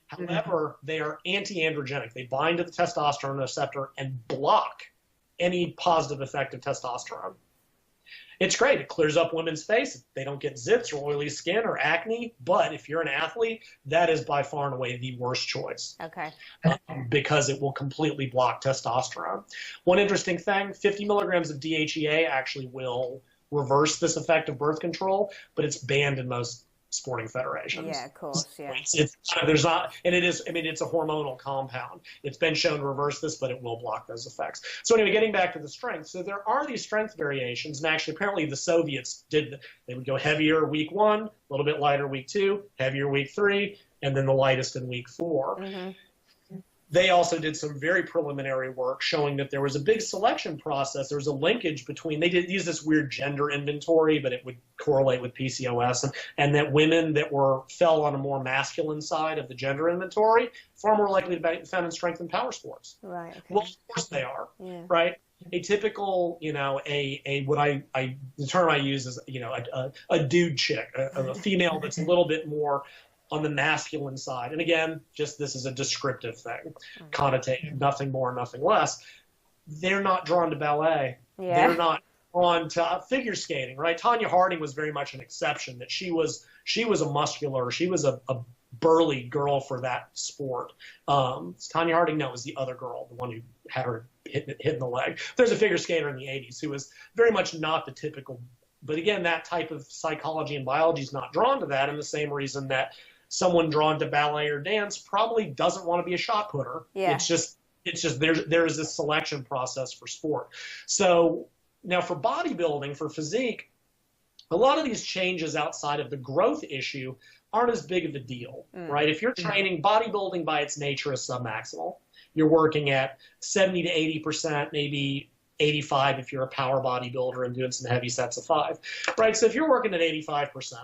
However, they are anti-androgenic. They bind to the testosterone receptor and block any positive effect of testosterone. It's great. It clears up women's face. They don't get zits or oily skin or acne. But if you're an athlete, that is by far and away the worst choice. Okay. Because it will completely block testosterone. One interesting thing, 50 milligrams of DHEA actually will reverse this effect of birth control, but it's banned in most sporting federations. Yeah, of course, yeah. There's not, and it is, I mean, it's a hormonal compound. It's been shown to reverse this, but it will block those effects. So anyway, getting back to the strength. So there are these strength variations, and actually apparently the Soviets they would go heavier week 1, a little bit lighter week 2, heavier week 3, and then the lightest in week 4. Mm-hmm. They also did some very preliminary work showing that there was a big selection process. There was a linkage between, they did use this weird gender inventory, but it would correlate with PCOS, and that women that fell on a more masculine side of the gender inventory, far more likely to be found in strength and power sports. Right. Okay. Well, of course they are, right? A typical, the term I use is, a dude chick, a female that's a little bit more on the masculine side. And again, just this is a descriptive thing, connotative, nothing more, nothing less. They're not drawn to ballet. Yeah. They're not drawn to figure skating, right? Tanya Harding was very much an exception, that she was a muscular, she was a burly girl for that sport. Tanya Harding, no, was the other girl, the one who had her hit in the leg. There's a figure skater in the 80s who was very much not the typical, but again, that type of psychology and biology is not drawn to that, in the same reason that someone drawn to ballet or dance probably doesn't want to be a shot putter. Yeah. It's just there's this selection process for sport. So now for bodybuilding, for physique, a lot of these changes outside of the growth issue aren't as big of a deal, right? If you're training, bodybuilding by its nature is submaximal. You're working at 70 to 80%, maybe 85 if you're a power bodybuilder and doing some heavy sets of 5, right? So if you're working at 85%,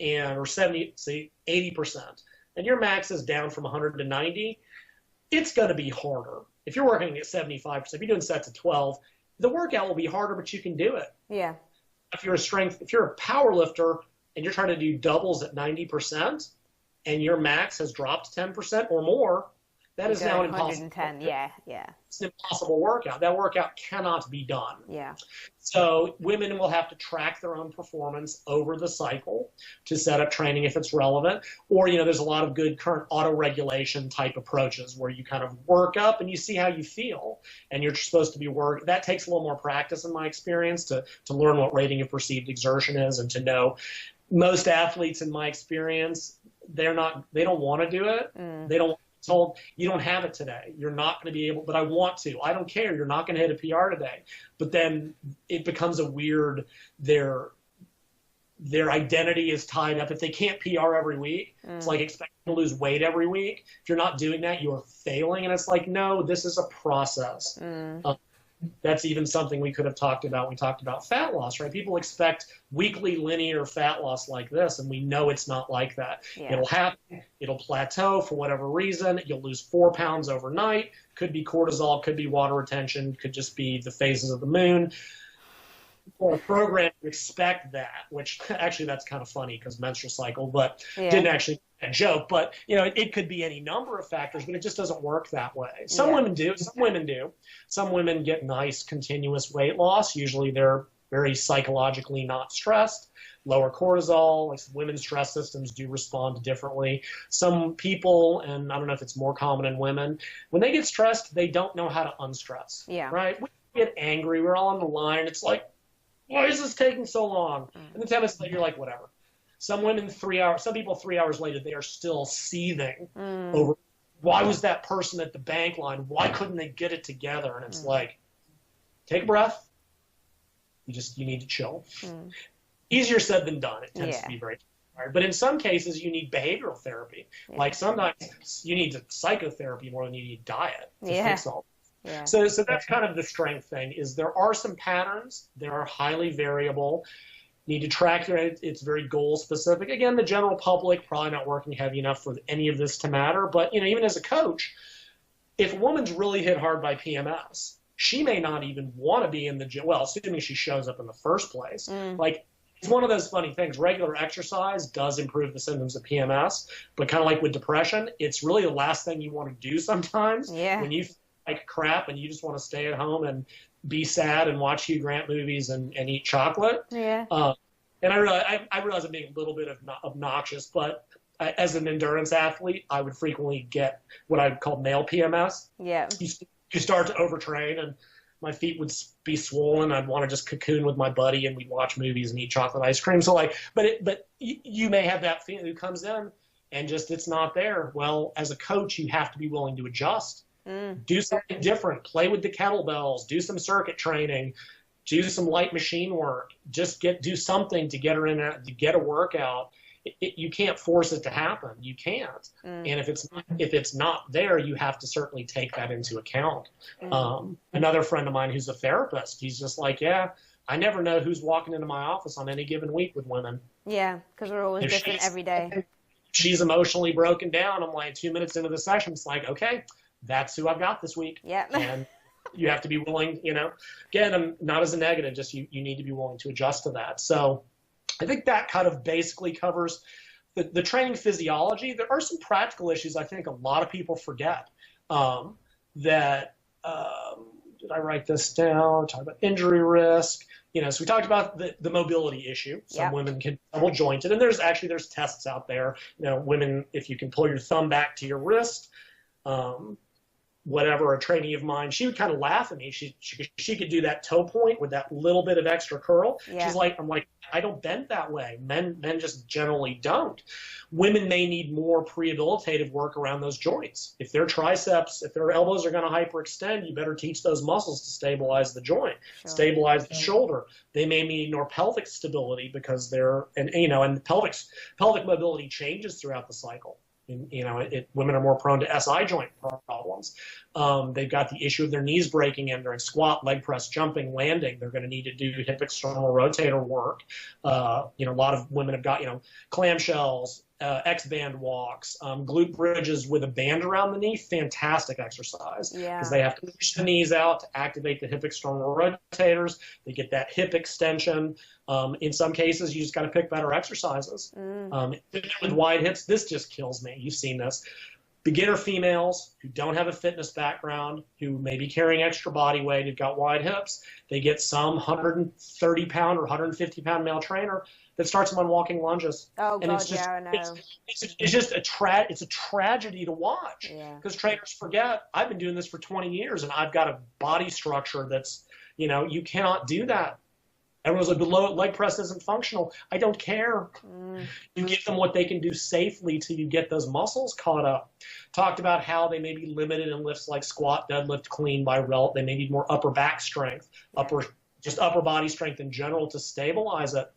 or 70, say 80%, and your max is down from 100 to 90, it's going to be harder. If you're working at 75%, if you're doing sets of 12, the workout will be harder, but you can do it. Yeah. If you're a power lifter and you're trying to do doubles at 90% and your max has dropped 10% or more, that is now an impossible. 110, yeah. It's an impossible workout. That workout cannot be done. Yeah. So women will have to track their own performance over the cycle to set up training if it's relevant. Or, there's a lot of good current auto-regulation type approaches where you kind of work up and you see how you feel. And you're supposed to be that takes a little more practice in my experience to learn what rating of perceived exertion is, and to know most athletes in my experience, they don't want to do it. They don't told, you don't have it today. You're not going to be able, but I want to. I don't care. You're not going to hit a PR today. But then it becomes a weird, their identity is tied up. If they can't PR every week, it's like expecting to lose weight every week. If you're not doing that, you're failing. And it's like, no, this is a process. That's even something we could have talked about. We talked about fat loss, right? People expect weekly linear fat loss like this, and we know it's not like that. Yeah. It'll happen. It'll plateau for whatever reason. You'll lose 4 pounds overnight. Could be cortisol, could be water retention, could just be the phases of the moon. For a program to expect that, which actually that's kind of funny because menstrual cycle, but didn't actually a joke. But it could be any number of factors, but it just doesn't work that way. Some women do. Some women do. Some women get nice continuous weight loss. Usually they're very psychologically not stressed. Lower cortisol. Like women's stress systems do respond differently. Some people, and I don't know if it's more common in women, when they get stressed, they don't know how to unstress. Yeah. Right. We get angry. We're all on the line. It's like, why is this taking so long? And then 10 minutes later, you're like, whatever. Some women 3 hours, some people 3 hours later, they are still seething over why was that person at the bank line? Why couldn't they get it together? And it's like, take a breath. You need to chill. Easier said than done. It tends to be very hard. But in some cases, you need behavioral therapy. Like sometimes you need psychotherapy more than you need diet to fix all. Yeah. So that's kind of the strength thing, is there are some patterns. They are highly variable. Need to track it. It's very goal specific. Again, the general public probably not working heavy enough for any of this to matter. But even as a coach, if a woman's really hit hard by PMS, she may not even want to be in the gym. Well, assuming she shows up in the first place. Like, it's one of those funny things. Regular exercise does improve the symptoms of PMS, but kind of like with depression, it's really the last thing you want to do sometimes. When you feel like crap and you just want to stay at home and be sad and watch Hugh Grant movies and eat chocolate. And I realize I'm being a little bit obnoxious, but as an endurance athlete, I would frequently get what I would call male PMS. You start to overtrain, and my feet would be swollen. I'd want to just cocoon with my buddy, and we'd watch movies and eat chocolate ice cream. So but you may have that feeling who comes in and just it's not there. Well, as a coach, you have to be willing to adjust. Do something different. Play with the kettlebells. Do some circuit training. Do some light machine work. Just do something to get her in to get a workout. You can't force it to happen. You can't. And if it's not there, you have to certainly take that into account. Another friend of mine who's a therapist, he's just like, I never know who's walking into my office on any given week with women. Yeah, because we're always different every day. She's emotionally broken down. I'm like 2 minutes into the session, it's like, okay, that's who I've got this week. And you have to be willing, again, I'm not as a negative, just you need to be willing to adjust to that. So I think that kind of basically covers the training physiology. There are some practical issues I think a lot of people forget that, did I write this down? Talk about injury risk. So we talked about the mobility issue. Some women can double jointed, and there's tests out there. Women, if you can pull your thumb back to your wrist, whatever, a trainee of mine, she would kind of laugh at me. She could do that toe point with that little bit of extra curl. She's like, I'm like, I don't bend that way. Men just generally don't. Women may need more prehabilitative work around those joints. If their triceps, if their elbows are going to hyperextend, you better teach those muscles to stabilize the joint, stabilize the shoulder. They may need more pelvic stability because and pelvic mobility changes throughout the cycle. Women are more prone to SI joint problems. They've got the issue of their knees breaking in during squat, leg press, jumping, landing. They're going to need to do hip external rotator work. A lot of women have got, clamshells, X-band walks, glute bridges with a band around the knee. Fantastic exercise because they have to push the knees out to activate the hip external rotators. They get that hip extension. In some cases, you just got to pick better exercises. With wide hips, this just kills me. You've seen this. Beginner females who don't have a fitness background, who may be carrying extra body weight, who've got wide hips, they get some 130-pound or 150-pound male trainer that starts them on walking lunges. Oh, and God, I know. It's just a tragedy to watch because trainers forget, I've been doing this for 20 years and I've got a body structure that's, you cannot do that. Everyone's like, the leg press isn't functional. I don't care. You give them what they can do safely till you get those muscles caught up. Talked about how they may be limited in lifts like squat, deadlift, clean by they may need more upper back strength, upper body strength in general to stabilize it.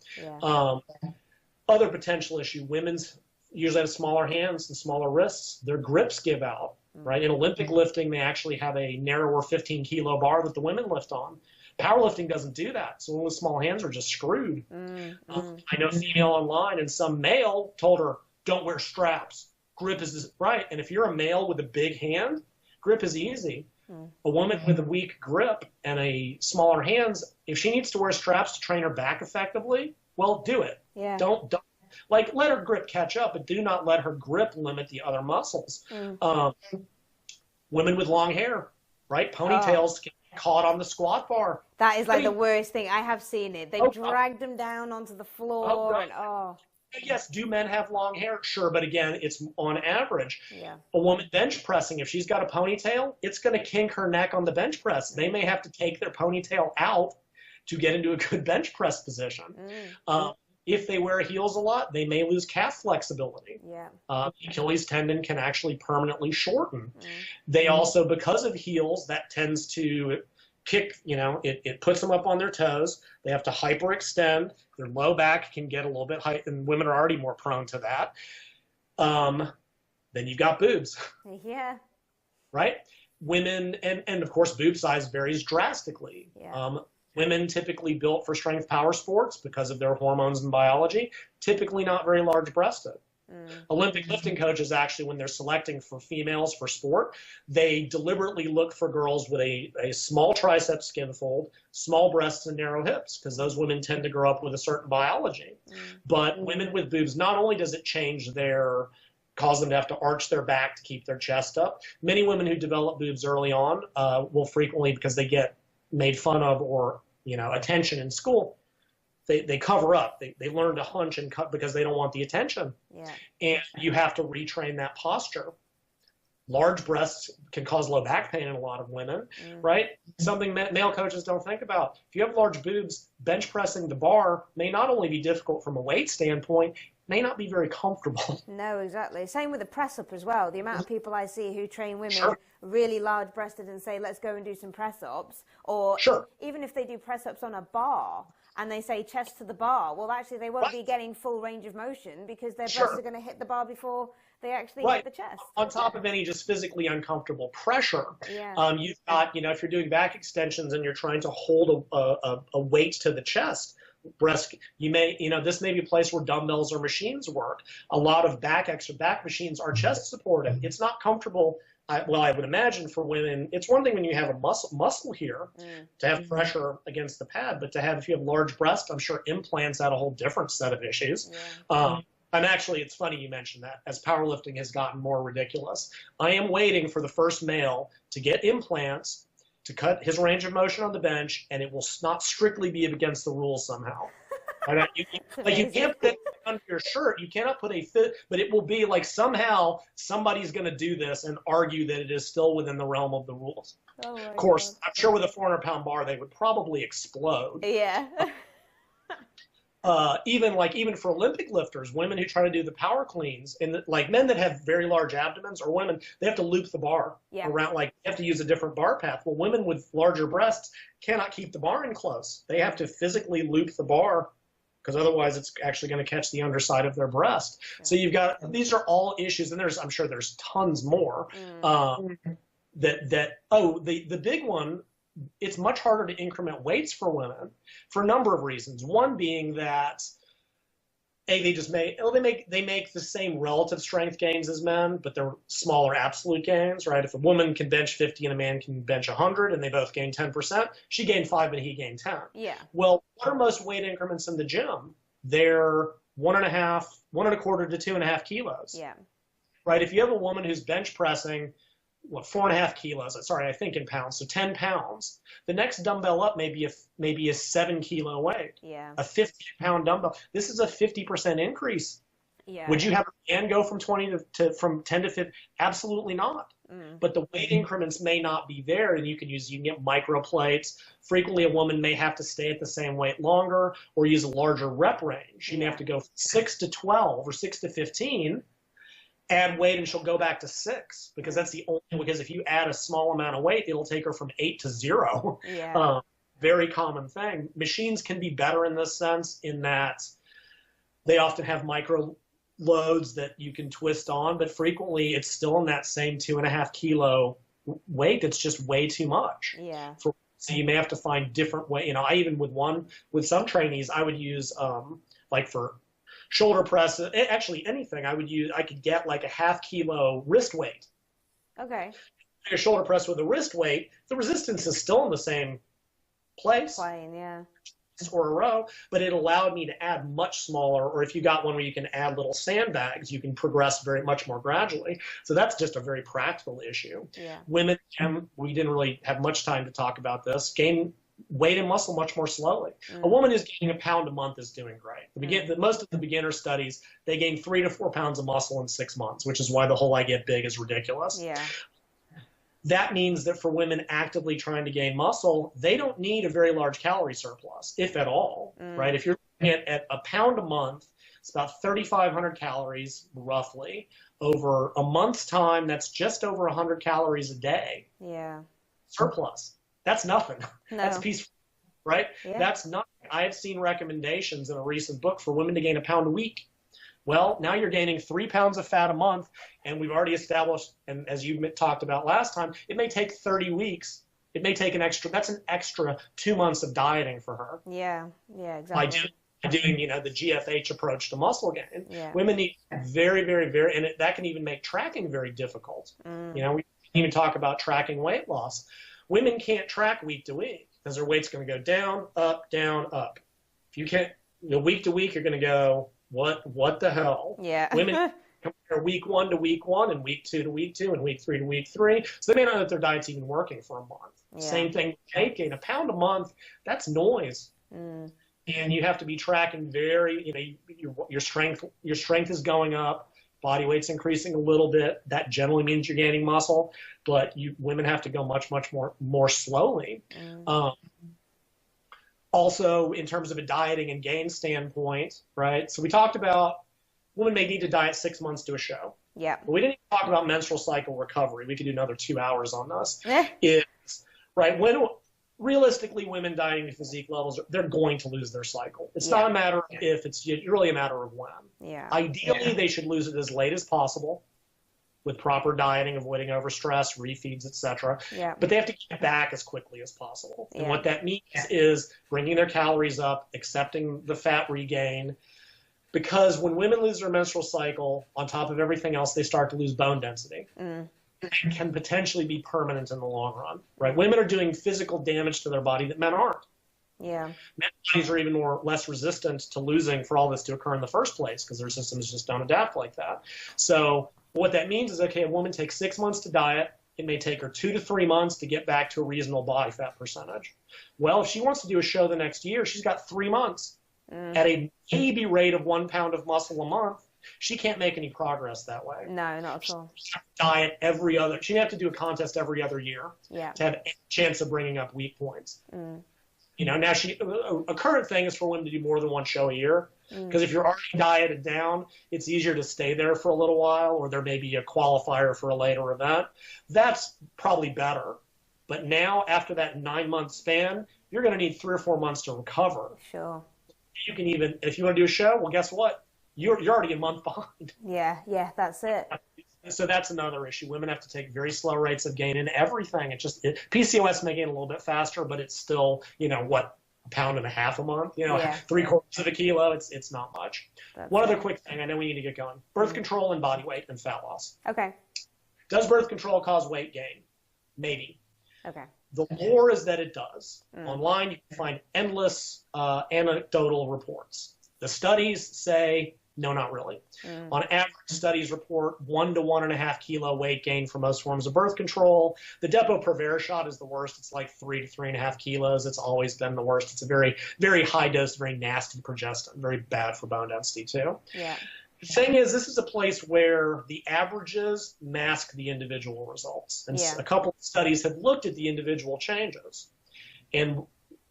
Other potential issue, women's usually have smaller hands and smaller wrists. Their grips give out, right? In Olympic lifting, they actually have a narrower 15-kilo bar that the women lift on. Powerlifting doesn't do that, so women with small hands are just screwed. I know a female online, and some male told her, don't wear straps. Grip is right, and if you're a male with a big hand, grip is easy. A woman with a weak grip and a smaller hands, if she needs to wear straps to train her back effectively, well, do it. Don't let her grip catch up, but do not let her grip limit the other muscles. Women with long hair, right? Ponytails get caught on the squat bar. That is the worst thing. I have seen it. They drag them down onto the floor. Yes, do men have long hair? Sure, but again, it's on average. A woman bench pressing, if she's got a ponytail, it's going to kink her neck on the bench press. They may have to take their ponytail out to get into a good bench press position. if they wear heels a lot, they may lose calf flexibility. Yeah. The Achilles tendon can actually permanently shorten. They also, because of heels, that tends to kick, it puts them up on their toes. They have to hyperextend. Their low back can get a little bit high, and women are already more prone to that. Then you've got boobs. Yeah. Right? Women, and of course, boob size varies drastically. Yeah. Women typically built for strength power sports because of their hormones and biology, typically not very large breasted. Olympic lifting coaches actually, when they're selecting for females for sport, they deliberately look for girls with a small tricep skin fold, small breasts, and narrow hips, because those women tend to grow up with a certain biology. But women with boobs, not only does it cause them to have to arch their back to keep their chest up, many women who develop boobs early on will frequently, because they get made fun of or attention in school, they cover up. They learn to hunch and cut because they don't want the attention. Yeah. And you have to retrain that posture. Large breasts can cause low back pain in a lot of women, right? Something male coaches don't think about. If you have large boobs, bench pressing the bar may not only be difficult from a weight standpoint, may not be very comfortable. No, exactly. Same with the press-up as well. The amount of people I see who train women really large-breasted and say, let's go and do some press-ups. Or even if they do press-ups on a bar and they say chest to the bar, well, actually, they won't be getting full range of motion because their breasts are going to hit the bar before they actually hit the chest. On top of any just physically uncomfortable pressure, you've got, if you're doing back extensions and you're trying to hold a weight to the chest, this may be a place where dumbbells or machines work. A lot of back machines are chest supported. It's not comfortable. I would imagine for women, it's one thing when you have a muscle here to have pressure against the pad, but if you have large breasts, I'm sure implants add a whole different set of issues. It's funny you mentioned that. As powerlifting has gotten more ridiculous, I am waiting for the first male to get implants to cut his range of motion on the bench, and it will not strictly be against the rules somehow. You can't put it under your shirt. You cannot put a fit, but it will be like somehow somebody's going to do this and argue that it is still within the realm of the rules. Of course, I'm sure with a 400-pound bar, they would probably explode. Yeah. Even for Olympic lifters, women who try to do the power cleans, and men that have very large abdomens, or women, they have to loop the bar around, they have to use a different bar path. Well, women with larger breasts cannot keep the bar in close. They have to physically loop the bar, because otherwise it's actually going to catch the underside of their breast. So these are all issues, and I'm sure there's tons more. The big one, it's much harder to increment weights for women for a number of reasons. One being that they make the same relative strength gains as men, but they're smaller absolute gains, right? If a woman can bench 50 and a man can bench 100 and they both gain 10%, she gained 5 but he gained 10. Yeah. Well, what are most weight increments in the gym? They're 1.25 to 2.5 kilos. Yeah. Right? If you have a woman who's bench pressing 4.5 kilos, I think in pounds, so 10 pounds. The next dumbbell up may be a 7 kilo weight. Yeah. A 50-pound dumbbell. This is a 50% increase. Yeah. Would you have a man go from 10 to 50? Absolutely not. But the weight increments may not be there, and you can get micro plates. Frequently, a woman may have to stay at the same weight longer or use a larger rep range. She may have to go from 6 to 12 or 6 to 15. Add weight and she'll go back to 6, because that's because if you add a small amount of weight, it'll take her from 8 to 0. Yeah. Very common thing. Machines can be better in this sense, in that they often have micro loads that you can twist on, but frequently it's still in that same 2.5 kilo weight. It's just way too much. Yeah. So you may have to find different way. I even with some trainees, I would use for shoulder press, actually anything, I could get like a 0.5 kilo wrist weight. Okay. A shoulder press with a wrist weight, the resistance is still in the same place. Plane, yeah. Or a row, but it allowed me to add much smaller, or if you got one where you can add little sandbags, you can progress very much more gradually. So that's just a very practical issue. Yeah. Women, we didn't really have much time to talk about this, gain weight and muscle much more slowly. A woman who's gaining a pound a month is doing great. Most of the beginner studies, they gain 3 to 4 pounds of muscle in 6 months, which is why the whole I get big is ridiculous. Yeah. That means that for women actively trying to gain muscle, they don't need a very large calorie surplus, if at all, right? If you're at a pound a month, it's about 3,500 calories roughly. Over a month's time, that's just over 100 calories a day. Yeah. Surplus. That's nothing. No. That's peaceful, right? Yeah. That's nothing. I have seen recommendations in a recent book for women to gain a pound a week. Well, now you're gaining 3 pounds of fat a month, and we've already established, and as you talked about last time, it may take 30 weeks. It may take that's an extra 2 months of dieting for her. Yeah, exactly. By doing, the GFH approach to muscle gain. Yeah. Women need very, very, very, and that can even make tracking very difficult. We can even talk about tracking weight loss. Women can't track week to week because their weight's going to go down, up, down, up. If you can't, week to week, you're going to go, what the hell? Yeah. Women compare week 1 to week 1 and week 2 to week 2 and week 3 to week 3. So they may not know that their diet's even working for a month. Yeah. Same thing with weight gain. A pound a month, that's noise. And you have to be tracking your strength is going up, body weight's increasing a little bit. That generally means you're gaining muscle, but women have to go much, much more slowly. Also, in terms of a dieting and gain standpoint, right? So we talked about women may need to diet 6 months to a show. Yeah. But we didn't even talk about menstrual cycle recovery. We could do another 2 hours on this. When realistically women dieting to physique levels, they're going to lose their cycle. It's not a matter of if, it's really a matter of when. Yeah. Ideally, they should lose it as late as possible with proper dieting, avoiding overstress, refeeds, etc. Yeah. But they have to get back as quickly as possible. And what that means is bringing their calories up, accepting the fat regain, because when women lose their menstrual cycle, on top of everything else, they start to lose bone density. It can potentially be permanent in the long run, right? Women are doing physical damage to their body that men aren't. Yeah. Men's bodies are even less resistant to losing for all this to occur in the first place because their systems just don't adapt like that. So what that means is, okay, a woman takes 6 months to diet. It may take her 2 to 3 months to get back to a reasonable body fat percentage. Well, if she wants to do a show the next year, she's got 3 months at a maybe rate of 1 pound of muscle a month. She can't make any progress that way. No, not at all. She diet every other. She'd have to do a contest every other year to have any chance of bringing up weak points. Now a current thing is for women to do more than 1 show a year. Because if you're already dieted down, it's easier to stay there for a little while, or there may be a qualifier for a later event. That's probably better. But now, after that 9-month span, you're going to need 3 or 4 months to recover. Sure. You can even, if you want to do a show, well, guess what? You're already a month behind. Yeah, that's it. So that's another issue. Women have to take very slow rates of gain in everything. PCOS may gain a little bit faster, but it's still, a pound and a half a month, 3/4 of a kilo. It's not much. One other quick thing. I know we need to get going. Birth control and body weight and fat loss. Okay. Does birth control cause weight gain? Maybe. Okay. The lore is that it does. Online, you can find endless anecdotal reports. The studies say, no, not really. On average, studies report 1 to 1.5 kilo weight gain for most forms of birth control. The Depo-Provera shot is the worst. It's like 3 to 3.5 kilos. It's always been the worst. It's a very, very high dose, very nasty progestin, very bad for bone density too. Yeah. The thing is, this is a place where the averages mask the individual results. And a couple of studies have looked at the individual changes. And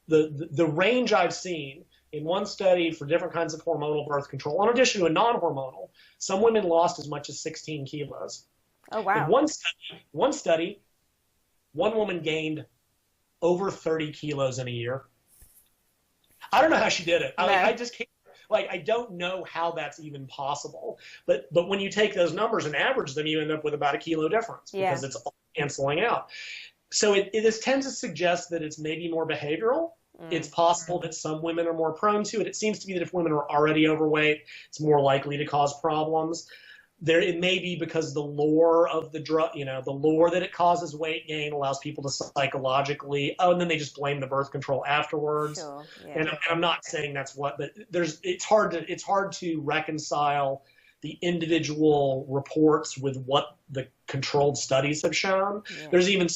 the range I've seen in one study for different kinds of hormonal birth control, in addition to a non-hormonal, some women lost as much as 16 kilos. Oh, wow. In one study, one woman gained over 30 kilos in a year. I don't know how she did it. I just can't. I don't know how that's even possible. But when you take those numbers and average them, you end up with about a kilo difference because it's all canceling out. So this tends to suggest that it's maybe more behavioral. It's possible that some women are more prone to it. It seems to be that if women are already overweight, it's more likely to cause problems. It may be because the lore of the drug, the lore that it causes weight gain allows people to psychologically, and then they just blame the birth control afterwards. Sure, yeah. And I'm not saying that's what, but it's hard to reconcile the individual reports with what the controlled studies have shown. Yeah. There's even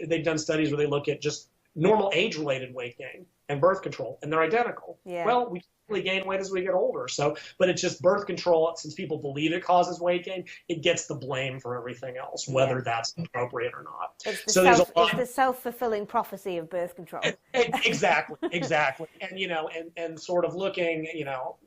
they've done studies where they look at just normal age-related weight gain and birth control, and they're identical. Yeah. Well, typically gain weight as we get older. So, but it's just birth control, since people believe it causes weight gain, it gets the blame for everything else, whether that's appropriate or not. It's the, so it's the self-fulfilling prophecy of birth control. Exactly. And, and sort of looking,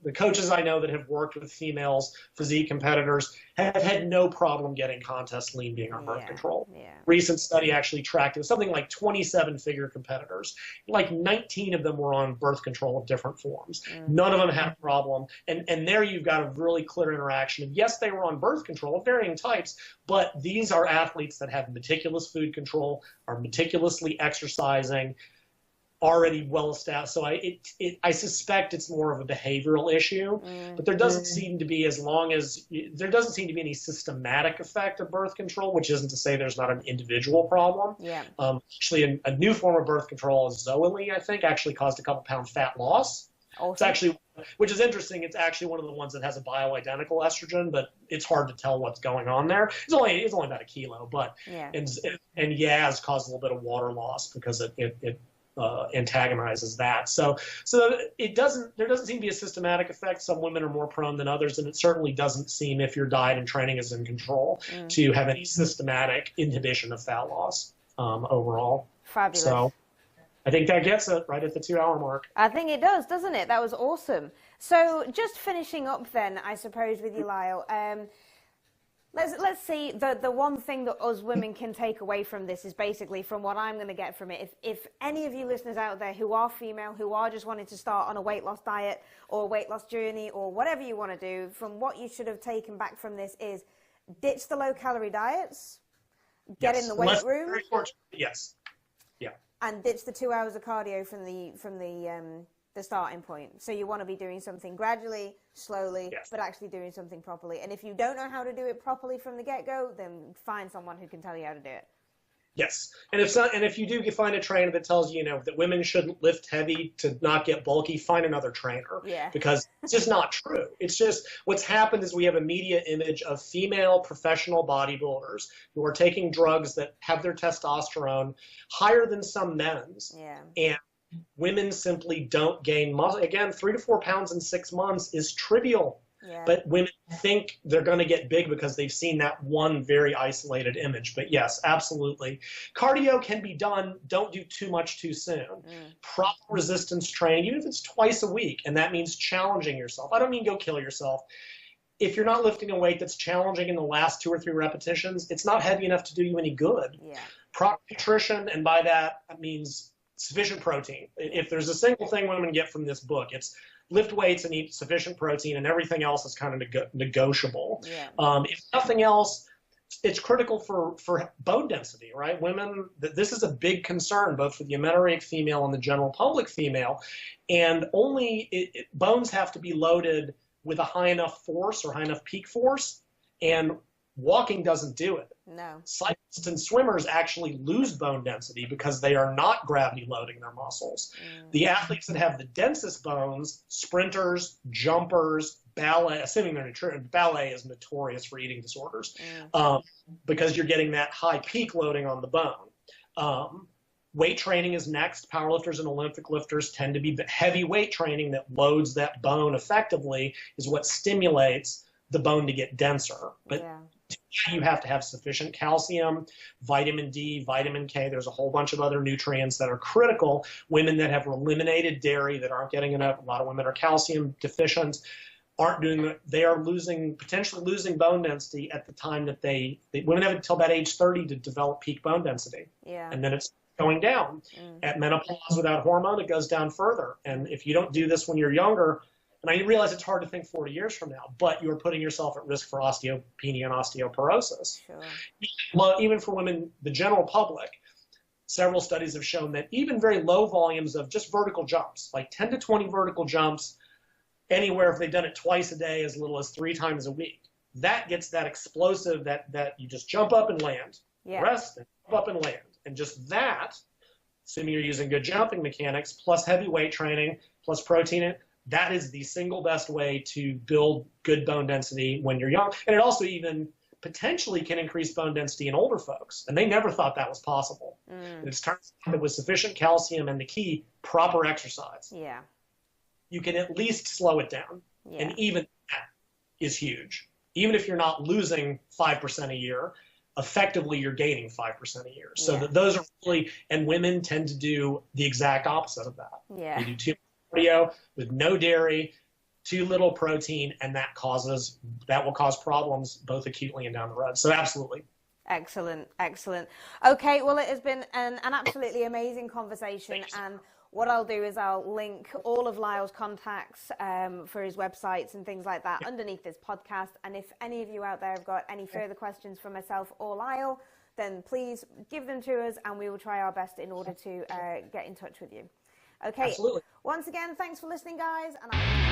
the coaches I know that have worked with females, physique competitors, have had no problem getting contest lean being on birth control. Yeah. Recent study actually tracked it was something like 27-figure competitors. Like 19 of them were on birth control of different forms. None of them had a problem. And there you've got a really clear interaction of, yes, they were on birth control of varying types, but these are athletes that have meticulous food control, are meticulously exercising, already well established. So I suspect it's more of a behavioral issue, but there doesn't seem to be, there doesn't seem to be any systematic effect of birth control, which isn't to say there's not an individual problem. Yeah. Actually, a new form of birth control, Zoe, I think, actually caused a couple pound fat loss. Awesome. It's actually, which is interesting. It's actually one of the ones that has a bioidentical estrogen, but it's hard to tell what's going on there. It's only about a kilo, but and Yaz caused a little bit of water loss because it antagonizes that. So there doesn't seem to be a systematic effect. Some women are more prone than others, and it certainly doesn't seem, if your diet and training is in control, to have any systematic inhibition of fat loss overall. Fabulous. So I think that gets it right at the 2-hour mark. I think it does, doesn't it? That was awesome. So just finishing up then, I suppose, with you, Lyle. Let's see, the one thing that us women can take away from this is basically, from what I'm going to get from it, if any of you listeners out there who are female, who are just wanting to start on a weight loss diet or a weight loss journey or whatever you want to do, from what you should have taken back from this is ditch the low-calorie diets, get in the weight room. Yes. Yeah. And ditch the 2 hours of cardio from the starting point. So you want to be doing something gradually, slowly, but actually doing something properly. And if you don't know how to do it properly from the get-go, then find someone who can tell you how to do it. Yes, and if you do find a trainer that tells you, that women shouldn't lift heavy to not get bulky, find another trainer. Yeah. Because it's just not true. It's just what's happened is we have a media image of female professional bodybuilders who are taking drugs that have their testosterone higher than some men's. Yeah. And women simply don't gain muscle. Again, 3 to 4 pounds in 6 months is trivial. Yeah. But women think they're going to get big because they've seen that one very isolated image. But yes, absolutely. Cardio can be done. Don't do too much too soon. Proper resistance training, even if it's twice a week, and that means challenging yourself. I don't mean go kill yourself. If you're not lifting a weight that's challenging in the last 2 or 3 repetitions, it's not heavy enough to do you any good. Yeah. Proper nutrition, and by that means sufficient protein. If there's a single thing women get from this book, it's lift weights and eat sufficient protein, and everything else is kind of negotiable. Yeah. If nothing else, it's critical for bone density, right? Women, this is a big concern both for the amenorrheic female and the general public female, and bones have to be loaded with a high enough force or high enough peak force, and walking doesn't do it. No. Cyclists and swimmers actually lose bone density because they are not gravity loading their muscles. The athletes that have the densest bones, sprinters, jumpers, ballet, assuming they're ballet is notorious for eating disorders, because you're getting that high peak loading on the bone. Weight training is next. Powerlifters and Olympic lifters tend to be heavy weight training that loads that bone effectively is what stimulates the bone to get denser. But you have to have sufficient calcium, vitamin D, vitamin K. There's a whole bunch of other nutrients that are critical. Women that have eliminated dairy, that aren't getting enough, a lot of women are calcium deficient, aren't doing it. They are potentially losing bone density at the time that women have until about age 30 to develop peak bone density. Yeah. And then it's going down. At menopause without hormone, it goes down further. And if you don't do this when you're younger, and I realize it's hard to think 40 years from now, but you're putting yourself at risk for osteopenia and osteoporosis. Sure. Well, even for women, the general public, several studies have shown that even very low volumes of just vertical jumps, like 10 to 20 vertical jumps, anywhere if they've done it twice a day, as little as 3 times a week, that gets that explosive that you just jump up and land, rest, and jump up and land. And just that, assuming you're using good jumping mechanics, plus heavy weight training, plus protein, that is the single best way to build good bone density when you're young. And it also even potentially can increase bone density in older folks. And they never thought that was possible. It turns out that with sufficient calcium and the key, proper exercise. Yeah. you can at least slow it down. Yeah. And even that is huge. Even if you're not losing 5% a year, effectively you're gaining 5% a year. So that those are really, and women tend to do the exact opposite of that. Yeah. They do too much cardio with no dairy, too little protein, and that will cause problems both acutely and down the road. So absolutely. Excellent, excellent. Okay, well, it has been an absolutely amazing conversation. And what I'll do is I'll link all of Lyle's contacts for his websites and things like that underneath this podcast. And if any of you out there have got any further questions for myself or Lyle, then please give them to us and we will try our best in order to get in touch with you. Okay. Absolutely. Once again, thanks for listening, guys. And